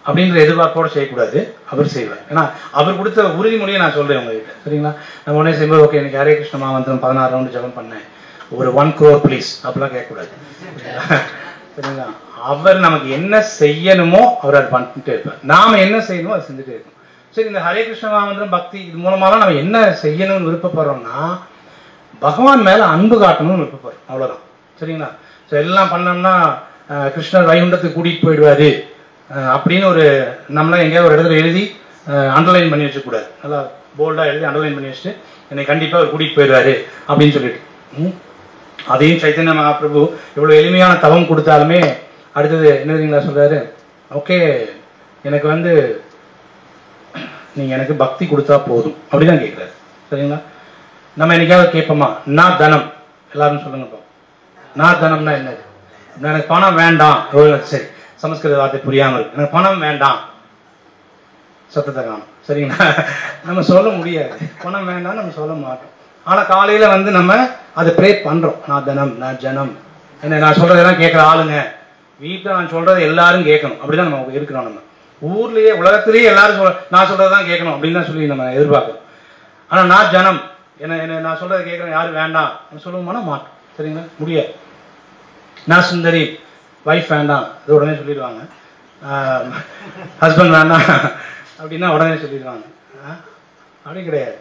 அப்படின்ற எதிர்பார்ப்போட செய்யக்கூடாது, அவர் செய்வார். ஏன்னா அவர் கொடுத்த உறுதிமொழியை நான் சொல்றேன் உங்ககிட்ட. சரிங்களா? நம்ம உடனே செய்யும்போது ஓகே எனக்கு ஹரே கிருஷ்ண மகாமந்திரம் 16 ரவுண்டு ஜபம் பண்ணேன், ஒரு 1 crore ப்ளீஸ் அப்படிலாம் கேட்கக்கூடாது. சரிங்களா? அவர் நமக்கு என்ன செய்யணுமோ அவர் அதை பண்ணிட்டே இருப்பார், நாம என்ன செய்யணுமோ அதை செஞ்சுட்டே இருக்கணும். சரி, இந்த ஹரே கிருஷ்ண மகாமந்திரம் பக்தி இது மூலமாலாம் நம்ம என்ன செய்யணும்னு விருப்பப்படுறோம்னா, பகவான் மேல அன்பு காட்டணும்னு விருப்பப்படுறோம், அவ்வளவுதான். சரிங்களா? எல்லாம் பண்ணோம்னா கிருஷ்ணர் வைகுண்டத்துக்கு கூட்டிட்டு போயிடுவாரு அப்படின்னு ஒரு நம்மளாம் எங்கேயாவது ஒரு இடத்துல எழுதி அண்டர்லைன் பண்ணி வச்சுக்கூடாது, நல்லா போல்டா எழுதி அண்டர்லைன் பண்ணி வச்சுட்டு என்னை கண்டிப்பா அவர் கூட்டிட்டு போயிடுவாரு அப்படின்னு சொல்லிட்டு. அதையும் சைத்தன்ய மகாபிரபு இவ்வளவு எளிமையான தவம் கொடுத்தாலுமே அடுத்தது என்ன சொல்றாரு, ஓகே எனக்கு வந்து நீங்க எனக்கு பக்தி கொடுத்தா போதும் அப்படிதான் கேட்கிறாரு. சரிங்களா? நம்ம என்னைக்காவது கேட்போமா, நான் தனம், எல்லாரும் சொல்லுங்கப்பா, நான் தனம்னா என்னது, எனக்கு பணம் வேண்டாம். சரி, சமஸ்கிருத வார்த்தை புரியாமல் இருக்கு, எனக்கு பணம் வேண்டாம், சத்தத்தை காணும். சரிங்களா? நம்ம சொல்ல முடியாது, பணம் வேண்டாம் நம்ம சொல்ல மாட்டோம். ஆனா காலையில வந்து நம்ம அதை ப்ரே பண்றோம், நான் தனம் நான் ஜனம், என்ன நான் சொல்றதெல்லாம் கேட்கிற ஆளுங்க, வீட்டுல நான் சொல்றதை எல்லாரும் கேட்கணும் அப்படிதான் நம்ம இருக்கிறோம். நம்ம ஊர்லயே உலகத்திலேயே எல்லாரும் நான் சொல்றதான் கேட்கணும் அப்படின்னு தான் சொல்லி நம்ம எதிர்பார்க்கணும். ஆனா நான் ஜனம், என்ன நான் சொல்றதை கேட்கறேன், யாரும் வேண்டாம் சொல்லுவோம்னா மாட்டோம். சரிங்களா? முடியாது. நான் சுந்தரி, வைஃப் வேண்டாம் அது உடனே சொல்லிடுவாங்க, ஹஸ்பண்ட் வேண்டாம் அப்படின்னா உடனே சொல்லிடுவாங்க. அப்படி கிடையாது.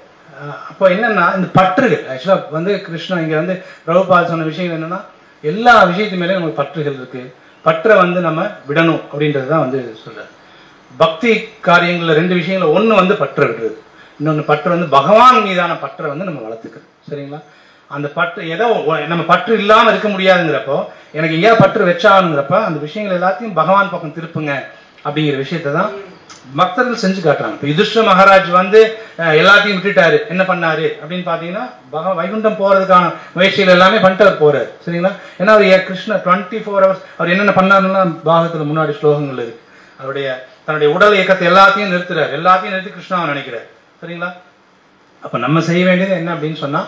அப்போ என்னன்னா இந்த பற்றுகள் ஆக்சுவலா வந்து கிருஷ்ணா இங்க வந்து பிரபுபால் சொன்ன விஷயங்கள் என்னன்னா, எல்லா விஷயத்து மேலேயும் நமக்கு பற்றுகள் இருக்கு, பற்றை வந்து நம்ம விடணும் அப்படின்றதுதான் வந்து சொல்றாரு. பக்தி காரியங்கள்ல 2 விஷயங்கள, ஒண்ணு வந்து பற்றை விடுறது, இன்னொன்னு பற்று வந்து பகவான் மீதான பற்றை வந்து நம்ம வளர்த்துக்கிறது. சரிங்களா? அந்த பற்று ஏதோ நம்ம பற்று இல்லாம இருக்க முடியாதுங்கிறப்போ, எனக்கு எங்கேயாவது பற்று வச்சானுங்கிறப்ப அந்த விஷயங்கள் எல்லாத்தையும் பகவான் பக்கம் திருப்புங்க அப்படிங்கிற விஷயத்த தான் பக்தர்கள் செஞ்சு காட்டுறாங்க. இப்ப யுதிஷ்ட மகாராஜ் வந்து எல்லாத்தையும் விட்டுட்டாரு, என்ன பண்ணாரு அப்படின்னு பாத்தீங்கன்னா வைகுண்டம் போறதுக்கான முயற்சிகள் எல்லாமே பண்ணிட்டு அவர் போறாரு. சரிங்களா? ஏன்னா அவர் கிருஷ்ண 24 hours அவர் என்னென்ன பண்ணாருன்னா பாகத்துல முன்னாடி ஸ்லோகங்கள் இருக்கு. அவருடைய தன்னுடைய உடல் இயக்கத்தை எல்லாத்தையும் நிறுத்துறாரு, எல்லாத்தையும் நிறுத்தி கிருஷ்ணாவை நினைக்கிறார். சரிங்களா? அப்ப நம்ம செய்ய வேண்டியது என்ன அப்படின்னு சொன்னா,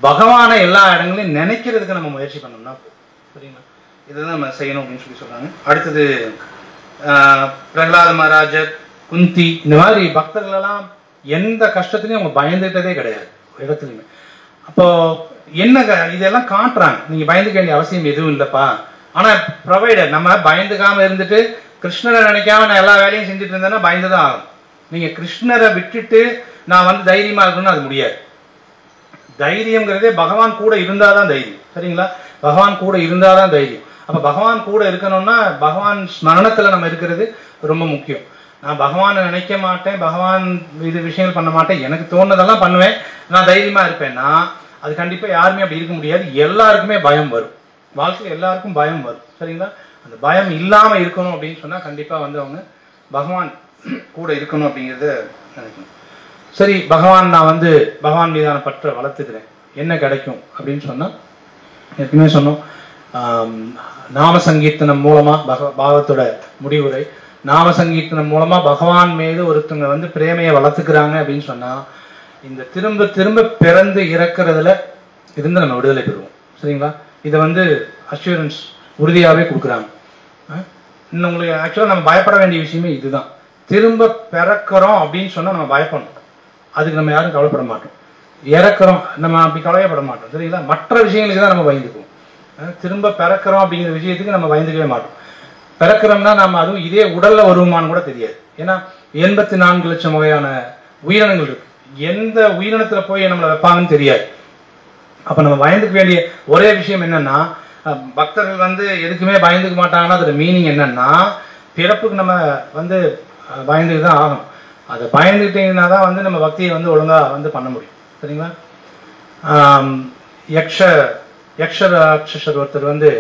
பகவானை எல்லா இடங்களையும் நினைக்கிறதுக்கு நம்ம முயற்சி பண்ணோம்னா போதும். சரிங்களா? இதுதான் நம்ம செய்யணும் அப்படின்னு சொல்லி சொல்றாங்க. அடுத்தது பிரகலாத மகாராஜர், குந்தி, இந்த மாதிரி பக்தர்கள் எல்லாம் எந்த கஷ்டத்திலையும் அவங்க பயந்துட்டதே கிடையாது இடத்துலையுமே. அப்போ என்ன இதெல்லாம் காட்டுறாங்க, நீங்க பயந்துக்க வேண்டிய அவசியம் எதுவும் இல்லப்பா. ஆனா ப்ரொவைடர் நம்ம பயந்துக்காம இருந்துட்டு கிருஷ்ணரை நினைக்காம நான் எல்லா வேலையும் செஞ்சுட்டு இருந்தேன்னா பயந்துதான் ஆகும். நீங்க கிருஷ்ணரை விட்டுட்டு நான் வந்து தைரியமா இருக்கணும்னு அது முடியாது. தைரியம்ங்கிறதே பகவான் கூட இருந்தாதான் தைரியம். சரிங்களா? பகவான் கூட இருந்தாதான் தைரியம். அப்ப பகவான் கூட இருக்கணும்னா பகவான் ஸ்மரணத்துல நம்ம இருக்கிறது ரொம்ப முக்கியம். நான் பகவானை நினைக்க மாட்டேன், பகவான் இது விஷயங்கள் பண்ண மாட்டேன், எனக்கு தோணுதெல்லாம் பண்ணுவேன், நான் தைரியமா இருப்பேன்னா அது கண்டிப்பா யாருமே அப்படி இருக்க முடியாது. எல்லாருக்குமே பயம் வரும், வாழ்க்கையில் எல்லாருக்கும் பயம் வரும். சரிங்களா? அந்த பயம் இல்லாம இருக்கணும் அப்படின்னு சொன்னா கண்டிப்பா வந்து அவங்க பகவான் கூட இருக்கணும் அப்படிங்கிறத நினைக்கணும். சரி, நான் வந்து பகவான் மீதான பற்றை வளர்த்துக்கிறேன், என்ன கிடைக்கும் அப்படின்னு சொன்னா, ஏற்கனவே சொன்னோம், நாம சங்கீர்த்தனம் மூலமா பாகவத்தோட முடிவுரை, நாம சங்கீர்த்தனம் மூலமா பகவான் மீது ஒருத்தவங்க வந்து பிரேமையை வளர்த்துக்கிறாங்க அப்படின்னு சொன்னா இந்த திரும்ப திரும்ப பிறந்து இறக்குறதுல இருந்து நம்ம விடுதலை பெறுவோம். சரிங்களா? இதை வந்து அஷூரன்ஸ் உறுதியாவே கொடுக்குறாங்க. இன்னும் உங்களுக்கு ஆக்சுவலா நம்ம பயப்பட வேண்டிய விஷயமே இதுதான். திரும்ப பிறக்கிறோம் அப்படின்னு சொன்னா நம்ம பயப்படணும், அதுக்கு நம்ம யாரும் கவலைப்பட மாட்டோம். இறக்குறோம் நம்ம அப்படி கவலைப்பட மாட்டோம். சரிங்களா? மற்ற விஷயங்களுக்கு தான் நம்ம பயந்துக்குவோம். திரும்ப பிறக்கிறோம் அப்படிங்கிற விஷயத்துக்கு நம்ம பயந்துக்கவே மாட்டோம். பிறக்கிறோம்னா நம்ம அதுவும் இதே உடல்ல வருமானு கூட தெரியாது. ஏன்னா 84 லட்சம் வகையான உயிரினங்கள் இருக்கு, எந்த உயிரினத்துல போய் நம்மளை வைப்பாங்கன்னு தெரியாது. அப்ப நம்ம பயந்துக்க வேண்டிய ஒரே விஷயம் என்னன்னா, பக்தர்கள் வந்து எதுக்குமே பயந்துக்க மாட்டாங்கன்னா அதோட மீனிங் என்னன்னா, பிறப்புக்கு நம்ம வந்து பயந்துக்கு தான் ஆகணும். அதை பயந்துக்கிட்டீங்கன்னா தான் வந்து நம்ம பக்தியை வந்து ஒழுங்கா வந்து பண்ண முடியும். சரிங்களா? யக்ஷர் ஒருத்தர் வந்து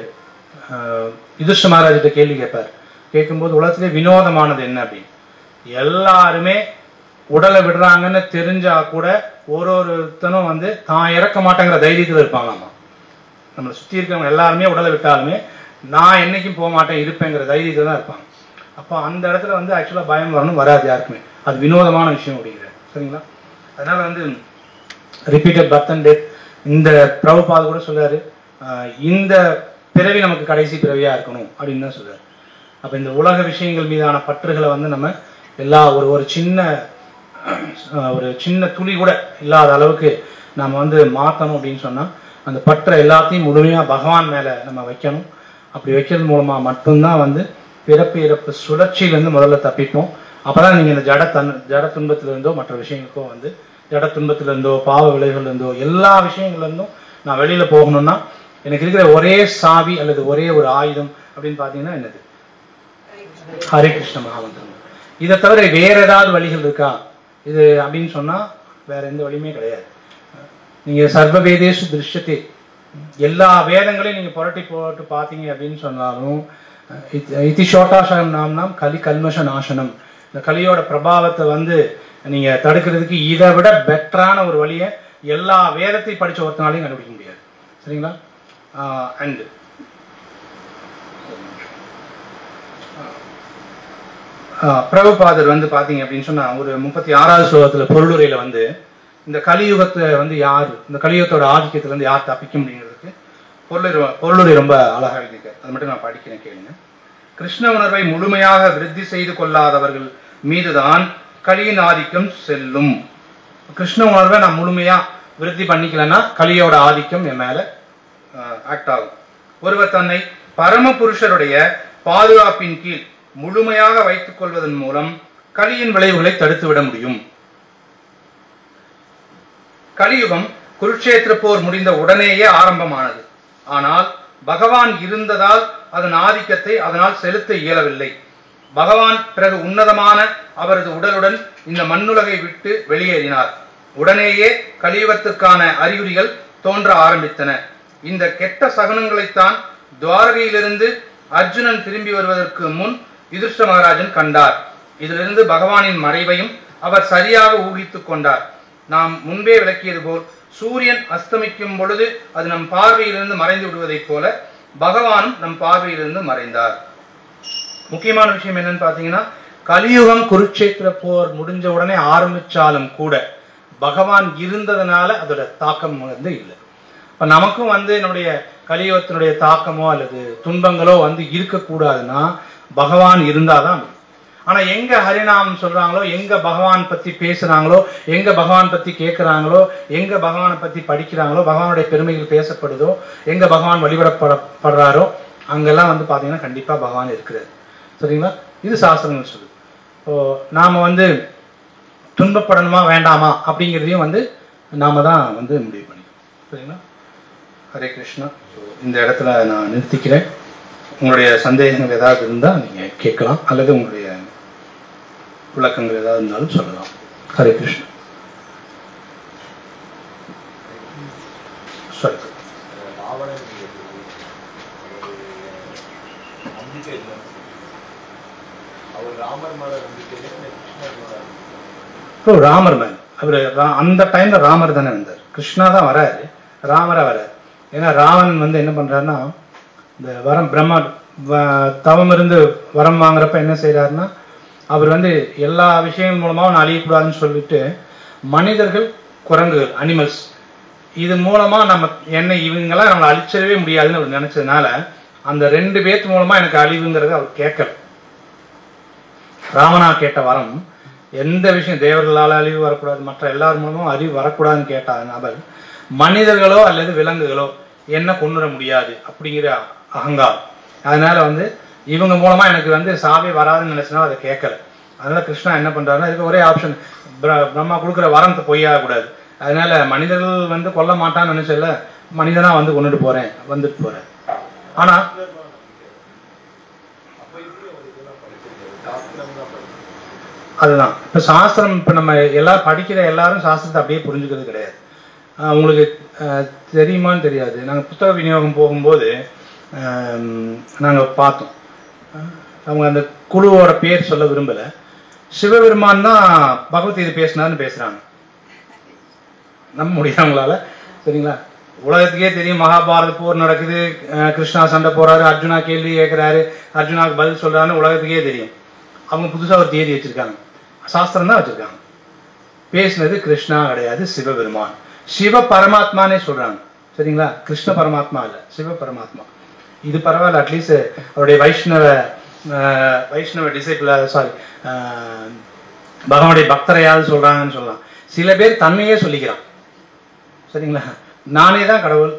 யுதிஷ்ட மகாராஜிட்ட கேள்வி கேட்பார். கேட்கும்போது உலகத்திலே வினோதமானது என்ன அப்படின்னு, எல்லாருமே உடலை விடுறாங்கன்னு தெரிஞ்சா கூட ஒருத்தனும் வந்து தான் இறக்க மாட்டேங்கிற தைரியத்தில் இருப்பாங்களாமா. நம்மளை சுத்தி இருக்கிறவங்க எல்லாருமே உடலை விட்டாலுமே நான் என்னைக்கும் போக மாட்டேன் இருப்பேங்கிற தைரியத்தில் தான் இருப்பாங்க. அப்போ அந்த இடத்துல வந்து ஆக்சுவலா பயம் வரணும் வராது யாருக்குமே, அது வினோதமான விஷயம் அப்படிங்கிற. சரிங்களா? அதனால வந்து ரிப்பீட்டட் பர்த் அண்ட் டெத், இந்த பிரபுபாத கூட சொல்றாரு, இந்த பிறவி நமக்கு கடைசி பிறவியா இருக்கணும் அப்படின்னு தான் சொல்றாரு. அப்ப இந்த உலக விஷயங்கள் மீதான பற்றுகளை வந்து நம்ம எல்லா ஒரு சின்ன துளி கூட இல்லாத அளவுக்கு நம்ம வந்து மாற்றணும் அப்படின்னு சொன்னா அந்த பற்றை எல்லாத்தையும் முழுமையா பகவான் மேல நம்ம வைக்கணும். அப்படி வைக்கிறது மூலமா மட்டும்தான் வந்து பிறப்பு இறப்பு சுழற்சியிலிருந்து முதல்ல தப்பிப்போம். அப்பதான் நீங்க இந்த ஜட துன்பத்திலிருந்தோ மற்ற விஷயங்களுக்கோ வந்து ஜட துன்பத்திலிருந்தோ பாவ விளைவுகள் இருந்தோ எல்லா விஷயங்கள்ல இருந்தும் நான் வெளியில போகணும்னா எனக்கு இருக்கிற ஒரே சாவி அல்லது ஒரே ஒரு ஆயுதம் அப்படின்னு பாத்தீங்கன்னா என்னது? ஹரே கிருஷ்ண மகாமந்திரம். இதை தவிர வேற ஏதாவது வழிகள் இருக்கா இது அப்படின்னு சொன்னா வேற எந்த வழியுமே கிடையாது. நீங்க சர்வ வேதேஷு திருஷ்யத்தை, எல்லா வேதங்களையும் நீங்க புரட்டி போட்டு பாத்தீங்க அப்படின்னு சொன்னாலும் இதிஷோட்டாசனம் நாம் கலி கல்மஷ நாசனம், இந்த கலியோட பிரபாவத்தை வந்து நீங்க தடுக்கிறதுக்கு இதை விட பெட்டரான ஒரு வழியை எல்லா வேதத்தை படிச்ச ஒருத்தனாலையும் கண்டுபிடிக்க முடியாது. சரிங்களா? அண்ட் பிரபுபாதர் வந்து பாத்தீங்க அப்படின்னு சொன்னா ஒரு 36வது ஸ்லோகத்துல பொருளுரையில வந்து இந்த கலியுகத்தை வந்து யார், இந்த கலியுகத்தோட ஆதிக்கத்துல இருந்து யார் தப்பிக்க முடியுங்கிறதுக்கு பொருளுரை ரொம்ப அழகா எழுதியிருக்காரு. அது மட்டும் நான் படிக்கிறேன், கேளுங்க. கிருஷ்ண உணர்வை முழுமையாக விருத்தி செய்து கொள்ளாதவர்கள் மீதுதான் கலியின் ஆதிக்கம் செல்லும். கிருஷ்ண உணர்வை நான் முழுமையா விருத்தி பண்ணிக்கலன்னா கலியோட ஆதிக்கம் என் மேல ஆக்ட் ஆகும். ஒருவர் தன்னை பரமபுருஷருடைய பாதுகாப்பின் கீழ் முழுமையாக வைத்துக் கொள்வதன் மூலம் கலியின் விளைவுகளை தடுத்துவிட முடியும். கலியுகம் குருட்சேத்திர போர் முடிந்த உடனேயே ஆரம்பமானது. ஆனால் பகவான் இருந்ததால் அதன் ஆதிக்கத்தை அதனால் செலுத்த இயலவில்லை. பகவான் பிறகு உன்னதமான அவரது உடலுடன் இந்த மண்ணுலகை விட்டு வெளியேறினார். உடனேயே கலியுகத்திற்கான அறிகுறிகள் தோன்ற ஆரம்பித்தன. இந்த கெட்ட சகுனங்களைத்தான் துவாரகையிலிருந்து அர்ஜுனன் திரும்பி வருவதற்கு முன் யுதிஷ்ட மகாராஜன் கண்டார். இதிலிருந்து பகவானின் மறைவையும் அவர் சரியாக ஊகித்துக் கொண்டார். நாம் முன்பே விளக்கியது போல் சூரியன் அஸ்தமிக்கும் பொழுது அது நம் பார்வையிலிருந்து மறைந்து விடுவதைப் போல பகவானும் நம் பார்வையிலிருந்து மறைந்தார். முக்கியமான விஷயம் என்னன்னு பாத்தீங்கன்னா, கலியுகம் குருட்சேத்திர போர் முடிஞ்ச உடனே ஆரம்பிச்சாலும் கூட பகவான் இருந்ததுனால அதோட தாக்கம் வந்து இல்லை. இப்ப நமக்கும் வந்து நம்முடைய கலியுகத்தினுடைய தாக்கமோ அல்லது துன்பங்களோ வந்து இருக்கக்கூடாதுன்னா பகவான் இருந்தாதான். ஆனா எங்க ஹரிநாமம் சொல்றாங்களோ, எங்க பகவான் பத்தி பேசுறாங்களோ, எங்க பகவான் பத்தி கேட்கிறாங்களோ, எங்க பகவானை பத்தி படிக்கிறாங்களோ, பகவானுடைய பெருமைகள் பேசப்படுதோ, எங்க பகவான் வழிபடப்படுறாரோ அங்கெல்லாம் வந்து பாத்தீங்கன்னா கண்டிப்பா பகவான் இருக்கிறார். சரிங்களா? இது சாஸ்திரங்கள் சொல்லுது. இப்போ நாம வந்து துன்பப்படணுமா வேண்டாமா அப்படிங்கிறதையும் வந்து நாம தான் வந்து முடிவு பண்ணிக்கணும். சரிங்களா? ஹரே கிருஷ்ணா. இந்த இடத்துல நான் நிறுத்திக்கிறேன். உங்களுடைய சந்தேகங்கள் ஏதாவது இருந்தால் நீங்க கேட்கலாம், அல்லது உங்களுடைய விளக்கங்கள் ஏதாவது இருந்தாலும் சொல்லலாம். ஹரே கிருஷ்ணா. சரி. ராமர் மேல் அவரு அந்த டைம்ல ராமர் தானே வந்தார். கிருஷ்ணா தான் வராரு, ராமரா வராரு. ஏன்னா ராவணன் வந்து என்ன பண்றாருன்னா, இந்த வரம் பிரம்மா தவம் இருந்து வரம் வாங்குறப்ப என்ன செய்யறாருன்னா, அவர் வந்து எல்லா விஷயங்கள் மூலமாவும் நான் அழியக்கூடாதுன்னு சொல்லிட்டு மனிதர்கள், குரங்குகள், அனிமல்ஸ், இது மூலமா நம்ம என்ன இவங்கெல்லாம் நம்மளை அழிச்சிடவே முடியாதுன்னு அவர் நினைச்சதுனால அந்த 2 பேர்த்து மூலமா எனக்கு அழிவுங்கிறது அவர் கேட்கல. ராவணா கேட்ட வரம் எந்த விஷயம் தேவர்களால் அழிவு வரக்கூடாது, மற்ற எல்லார் மூலமும் அழிவு வரக்கூடாதுன்னு கேட்டார் அவர். மனிதர்களோ அல்லது விலங்குகளோ என்ன கொண்டுட முடியாது அப்படிங்கிற அகங்காரம். அதனால வந்து இவங்க மூலமா எனக்கு வந்து சாவே வராதுன்னு நினைச்சனால அதை கேட்கல. அதனால கிருஷ்ணா என்ன பண்றாருன்னா, இதுக்கு ஒரே ஆப்ஷன், பிரம்மா கொடுக்குற வரத்தை பொய்யாக கூடாது. அதனால மனிதர்கள் வந்து கொல்ல மாட்டான்னு நினைச்சல, மனிதனா வந்து கொண்டுட்டு போறேன், வந்துட்டு போறேன். ஆனா அதுதான் இப்ப சாஸ்திரம். இப்ப நம்ம எல்லாரும் படிக்கிற எல்லாரும் சாஸ்திரத்தை அப்படியே புரிஞ்சுக்கிறது கிடையாது. உங்களுக்கு தெரியுமான்னு தெரியாது, நாங்கள் புத்தக விநியோகம் போகும்போது நாங்கள் பார்த்தோம். அவங்க அந்த குழுவோட பேர் சொல்ல விரும்பல, சிவபெருமான் தான் பகவத்கீதை பேசினார்னு பேசுறாங்க. நம்ப முடியாதவங்களால. சரிங்களா? உலகத்துக்கே தெரியும், மகாபாரத போர் நடக்குது, கிருஷ்ணா சண்டை போறாரு, அர்ஜுனா கேள்வி கேட்கிறாரு, அர்ஜுனாவுக்கு பதில் சொல்றாருன்னு உலகத்துக்கே தெரியும். அவங்க புதுசா ஒரு தேதி வச்சிருக்காங்க, சாஸ்திரம் தான் வச்சிருக்காங்க. பேசினது கிருஷ்ணா கிடையாது, சிவபெருமான். சிவ பரமாத்மானே சொல்றாங்க. சரிங்களா? கிருஷ்ண பரமாத்மா இல்ல, சிவ பரமாத்மா. இது பரவாயில்ல, அட்லீஸ்ட் அவருடைய வைஷ்ணவ டிசைபிள், சாரி பகவானுடைய பக்தரையாவது சொல்றாங்கன்னு சொல்லலாம். சில பேர் தன்னையே சொல்லிக்கிறான். சரிங்களா? நானே தான் கடவுள்.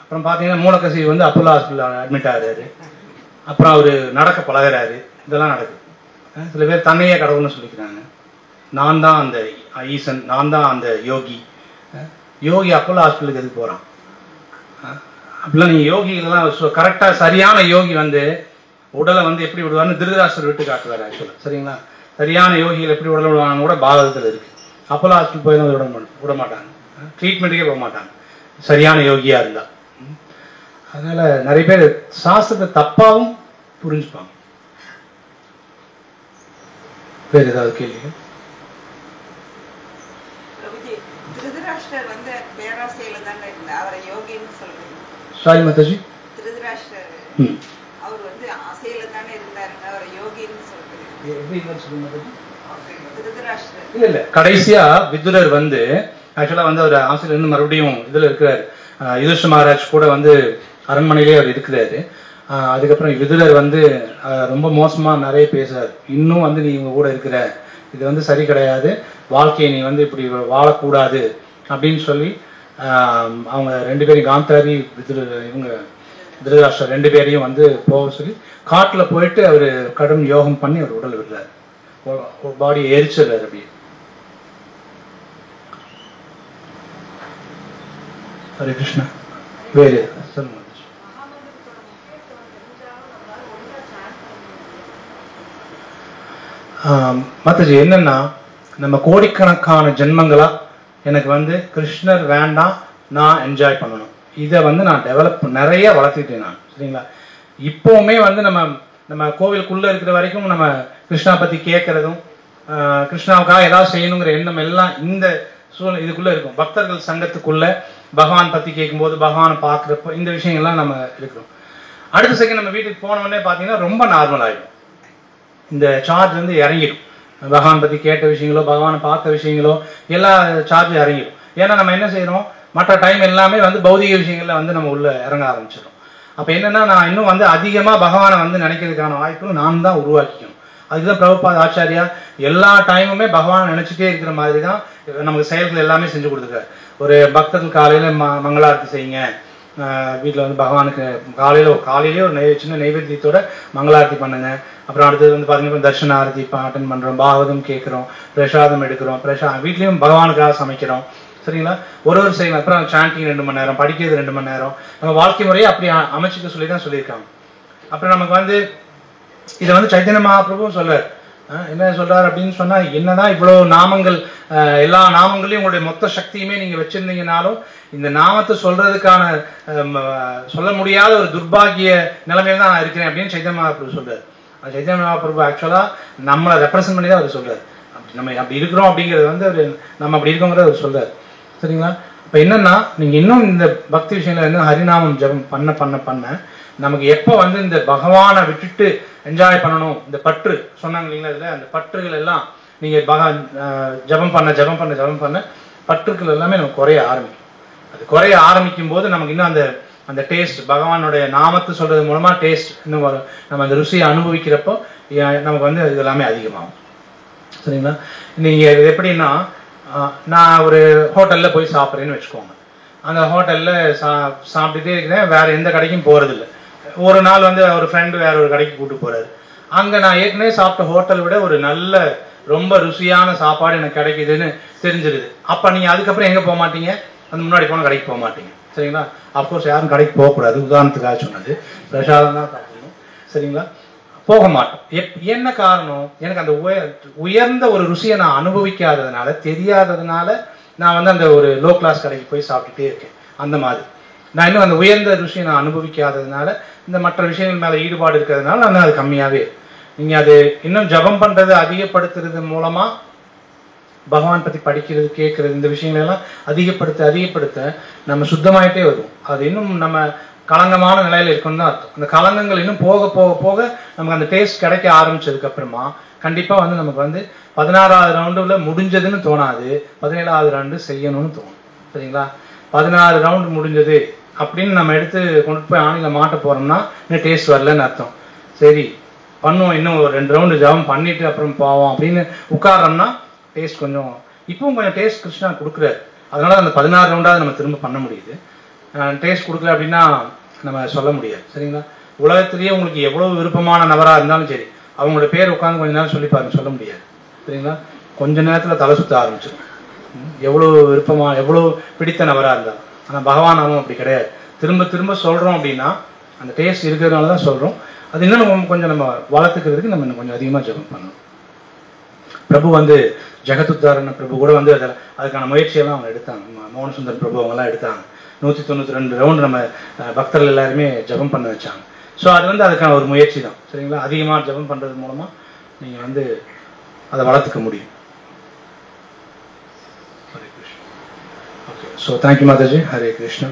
அப்புறம் பாத்தீங்கன்னா மூலக்கசி வந்து அப்போலோ ஹாஸ்பிட்டல் அட்மிட் ஆகுறாரு, அப்புறம் அவரு நடக்க பழகிறாரு, இதெல்லாம் நடக்குது. சில பேர் தன்னையே கடவுள்னு சொல்லிக்கிறாங்க. நான் தான் அந்த ஈசன், நான் தான் அந்த யோகி. யோகி அப்போலோ ஹாஸ்பிட்டலுக்கு எதுக்கு போறான்? அப்படிலாம் நீங்க யோகிகள்லாம் கரெக்டா சரியான யோகி வந்து உடலை வந்து எப்படி விடுவார்னு திருதராஷ்டிரர் விட்டு காட்டுவார். ஆக்சுவலா சரிங்களா? சரியான யோகிகள் எப்படி உடலை விடுவாங்க கூட பாகவதத்தில் இருக்கு. அப்போலோ ஹாஸ்பிட்டல் போய் தான் விட மாட்டாங்க, ட்ரீட்மெண்ட்டுக்கே போக மாட்டாங்க சரியான யோகியா இருந்தா. அதனால நிறைய பேர் சாஸ்திரத்தை தப்பாவும் புரிஞ்சுப்பாங்க. வேற ஏதாவது கேள்விகள்? சாரி மாதாஜி, இல்ல இல்ல, கடைசியா விதுரர் வந்து ஆக்சுவலா வந்து அவர் ஆசிரியர் இருந்து மறுபடியும் இதுல இருக்கிறாரு, யுதிஷ்ட மகாராஜ் கூட வந்து அரண்மனையிலே அவர் இருக்கிறாரு. அதுக்கப்புறம் விதுரர் வந்து ரொம்ப மோசமா நிறைய பேசுறாரு. இன்னும் வந்து நீ இவங்க கூட இருக்கிற, இது வந்து சரி கிடையாது, வாழ்க்கையை நீ வந்து இப்படி வாழக்கூடாது அப்படின்னு சொல்லி அவங்க 2 பேரையும், காந்தாரி இவங்க திருதராஷ்டிரர் 2 பேரையும் வந்து போக சொல்லி காட்டுல போயிட்டு அவரு கடும் யோகம் பண்ணி அவர் உடல் விடுறாரு, பாடியை எரிச்சிடுறாரு. அப்படியே ஹரே கிருஷ்ணா. வேறு சொல்லுங்க மாதாஜி. என்னன்னா, நம்ம கோடிக்கணக்கான ஜென்மங்களா எனக்கு வந்து கிருஷ்ணர் வேண்டாம், நான் என்ஜாய் பண்ணணும், இதை வந்து நான் டெவலப் நிறைய வளர்த்துக்கிட்டேன் நான். சரிங்களா? இப்பவுமே வந்து நம்ம கோவிலுக்குள்ள இருக்கிற வரைக்கும் நம்ம கிருஷ்ணா பத்தி கேட்கறதும், கிருஷ்ணாவுக்காக ஏதாவது செய்யணுங்கிற எண்ணம் எல்லாம் இந்த இதுக்குள்ள இருக்கும். பக்தர்கள் சங்கத்துக்குள்ள பகவான் பத்தி கேட்கும்போது, பகவானை பார்க்குறப்ப இந்த விஷயங்கள்லாம் நம்ம இருக்கிறோம். அடுத்த செகண்ட் நம்ம வீட்டுக்கு போன உடனே பார்த்தீங்கன்னா ரொம்ப நார்மல் ஆகிடும். இந்த சார்ஜ் வந்து இறங்கிடும். பகவான் பற்றி கேட்ட விஷயங்களோ பகவானை பார்த்த விஷயங்களோ எல்லா சார்ஜும் இறங்கிடும். ஏன்னா நம்ம என்ன செய்யறோம், மற்ற டைம் எல்லாமே வந்து பௌதிக விஷயங்கள்ல வந்து நம்ம உள்ள இறங்க ஆரம்பிச்சிடும். அப்போ என்னன்னா நான் இன்னும் வந்து அதிகமாக பகவானை வந்து நினைக்கிறதுக்கான வாய்ப்புகள் நான் தான் உருவாக்கிக்கணும். அதுதான் பிரபுபாத ஆச்சாரியா எல்லா டைமுமே பகவானை நினைச்சிட்டே இருக்கிற மாதிரி தான் நமக்கு செயல்கள் எல்லாமே செஞ்சு கொடுத்துருக்காரு. ஒரு பக்தர்கள் காலையில மங்களாரத்தி செய்யுங்க, வீட்டில் வந்து பகவானுக்கு காலையிலேயே ஒரு சின்ன நைவேத்தியத்தோட மங்களாரத்தி பண்ணுங்க. அப்புறம் அடுத்தது வந்து பார்த்தீங்கன்னா தர்ஷன ஆரத்தி அட்டன் பண்ணுறோம், பாகவதம் கேட்குறோம், பிரசாதம் எடுக்கிறோம், வீட்லேயும் பகவானுக்காக சமைக்கிறோம். சரிங்களா? ஒரு செய்யணும். அப்புறம் சாண்டிங் 2 மணி நேரம், படிக்கிறது 2 மணி நேரம், நம்ம வாழ்க்கை முறையை அப்படி அமைச்சுக்க சொல்லி தான் சொல்லியிருக்காங்க. அப்புறம் நமக்கு வந்து இதை வந்து சைத்தன்ய மகாபிரபு சொல்றாரு. என்ன சொல்றாரு அப்படின்னு சொன்னா, என்னதான் இவ்வளவு நாமங்கள், எல்லா நாமங்களையும் உங்களுடைய மொத்த சக்தியுமே நீங்க வச்சிருந்தீங்கனாலும் இந்த நாமத்தை சொல்றதுக்கான சொல்ல முடியாத ஒரு துர்பாகிய நிலைமையில தான் நான் இருக்கிறேன் அப்படின்னு சைத்தன்ய மகாபிரபு சொல்றாரு. சைத்தன்ய மகாபிரபு ஆக்சுவலா நம்மளை ரெப்ரசென்ட் பண்ணி தான் அவர் சொல்றாரு. நம்ம அப்படி இருக்கிறோம் அப்படிங்கிறது வந்து அவர் நம்ம அப்படி இருக்கோங்கிறத அவர் சொல்றாரு. சரிங்களா? இப்ப என்னன்னா, நீங்க இன்னும் இந்த பக்தி விஷயங்கள என்ன ஹரிநாமம் ஜபம் பண்ண பண்ண பண்ண நமக்கு எப்போ வந்து இந்த பகவானை விட்டுட்டு என்ஜாய் பண்ணணும், இந்த பற்று சொன்னாங்க இல்லைங்களா, இதுல அந்த பற்றுகள் எல்லாம் நீங்க ஜபம் பண்ண பற்றுக்கள் எல்லாமே நமக்கு குறைய ஆரம்பிக்கும். அது குறைய ஆரம்பிக்கும் போது நமக்கு இன்னும் அந்த டேஸ்ட், பகவானுடைய நாமத்தை சொல்றது மூலமா டேஸ்ட் இன்னும் வரும். நம்ம அந்த ருசியை அனுபவிக்கிறப்போ நமக்கு வந்து இது எல்லாமே அதிகமாகும். சரிங்களா? நீங்க இது எப்படின்னா, நான் ஒரு ஹோட்டல்ல போய் சாப்பிட்றேன்னு வச்சுக்கோங்க. அந்த ஹோட்டல்ல சாப்பிட்டுட்டே இருக்கிறேன், வேற எந்த கடைக்கும் போறதில்லை. ஒரு நாள் வந்து ஒரு ஃப்ரெண்டு வேற ஒரு கடைக்கு கூட்டு போறாரு. அங்க நான் ஏற்கனவே சாப்பிட்ட ஹோட்டல் விட ஒரு நல்ல ரொம்ப ருசியான சாப்பாடு எனக்கு கிடைக்குதுன்னு தெரிஞ்சிருது. அப்ப நீங்க அதுக்கப்புறம் எங்க போக மாட்டீங்க, அந்த முன்னாடி போன கடைக்கு போக மாட்டீங்க. சரிங்களா? அப்கோர்ஸ் யாரும் கடைக்கு போகக்கூடாது, உதாரணத்துக்காக சொன்னது. பிரசாதம் தான் சாப்பிடணும். சரிங்களா? போக மாட்டோம். என்ன காரணம்? எனக்கு அந்த உயர்ந்த ஒரு ருசியை நான் அனுபவிக்காததுனால, தெரியாததுனால நான் வந்து அந்த ஒரு லோ கிளாஸ் கடைக்கு போய் சாப்பிட்டுட்டே இருக்கேன். அந்த மாதிரி நான் இன்னும் அந்த உயர்ந்த ருசியை நான் அனுபவிக்காததுனால, இந்த மற்ற விஷயங்கள் மேல ஈடுபாடு இருக்கிறதுனால நான் அது கம்மியாவே. நீங்க அது இன்னும் ஜபம் பண்றது அதிகப்படுத்துறது மூலமா பகவான் பத்தி படிக்கிறது, கேட்கறது, இந்த விஷயங்கள் எல்லாம் அதிகப்படுத்த நம்ம சுத்தமாயிட்டே வரும். அது இன்னும் நம்ம களங்கமான நிலையில இருக்குன்னு தான் அர்த்தம். அந்த களங்கங்கள் இன்னும் போக போக போக நமக்கு அந்த டேஸ்ட் கிடைக்க ஆரம்பிச்சதுக்கு அப்புறமா கண்டிப்பா வந்து நமக்கு வந்து 16வது ரவுண்டுல முடிஞ்சதுன்னு தோணாது, 17வது ரவுண்டு செய்யணும்னு தோணும். சரிங்களா? 16 ரவுண்டு முடிஞ்சது அப்படின்னு நம்ம எடுத்து கொண்டு போய் ஆணில மாட்ட போறோம்னா இன்னும் டேஸ்ட் வரலன்னு அர்த்தம். சரி பண்ணுவோம், இன்னும் ஒரு 2 ரவுண்டு ஜபம் பண்ணிட்டு அப்புறம் போவோம் அப்படின்னு உட்காரோம்னா டேஸ்ட் கொஞ்சம் இப்பவும் கொஞ்சம் டேஸ்ட் கிருஷ்ணா கொடுக்குறாரு. அதனால அந்த 16 ரவுண்டாவது நம்ம திரும்ப பண்ண முடியுது. டேஸ்ட் கொடுக்கல அப்படின்னா நம்ம சொல்ல முடியாது. சரிங்களா? உலகத்திலேயே உங்களுக்கு எவ்வளவு விருப்பமான நபரா இருந்தாலும் சரி, அவங்களோட பேர் உட்காந்து கொஞ்ச நேரம் சொல்லி பாருங்க, சொல்ல முடியாது. சரிங்களா? கொஞ்ச நேரத்துல தலை சுத்த ஆரம்பிச்சிடும், எவ்வளவு விருப்பமா எவ்வளவு பிடித்த நபரா இருந்தாலும். ஆனா பகவான் நாமம் அப்படி கிடையாது. திரும்ப திரும்ப சொல்றோம் அப்படின்னா அந்த டேஸ்ட் இருக்கிறதுனால தான் சொல்றோம். அது இன்னும் நம்ம கொஞ்சம் நம்ம வளர்த்துக்கிறதுக்கு நம்ம இன்னும் கொஞ்சம் அதிகமா ஜபம் பண்ணணும். பிரபு வந்து ஜெகத்துத்தாரண பிரபு கூட வந்து அதுக்கான முயற்சியெல்லாம் அவங்க எடுத்தாங்க. மோகனசுந்தர் பிரபு அவங்கெல்லாம் எடுத்தாங்க. 192 ரவுண்டு நம்ம பக்தர்கள் எல்லாருமே ஜபம் பண்ண வச்சாங்க. ஸோ அது வந்து அதுக்கான ஒரு முயற்சி தான். சரிங்களா? அதிகமாக ஜபம் பண்றது மூலமா நீங்க வந்து அதை வளர்த்துக்க முடியும். Hare Krishna. Okay, so thank you Mataji. Hare Krishna.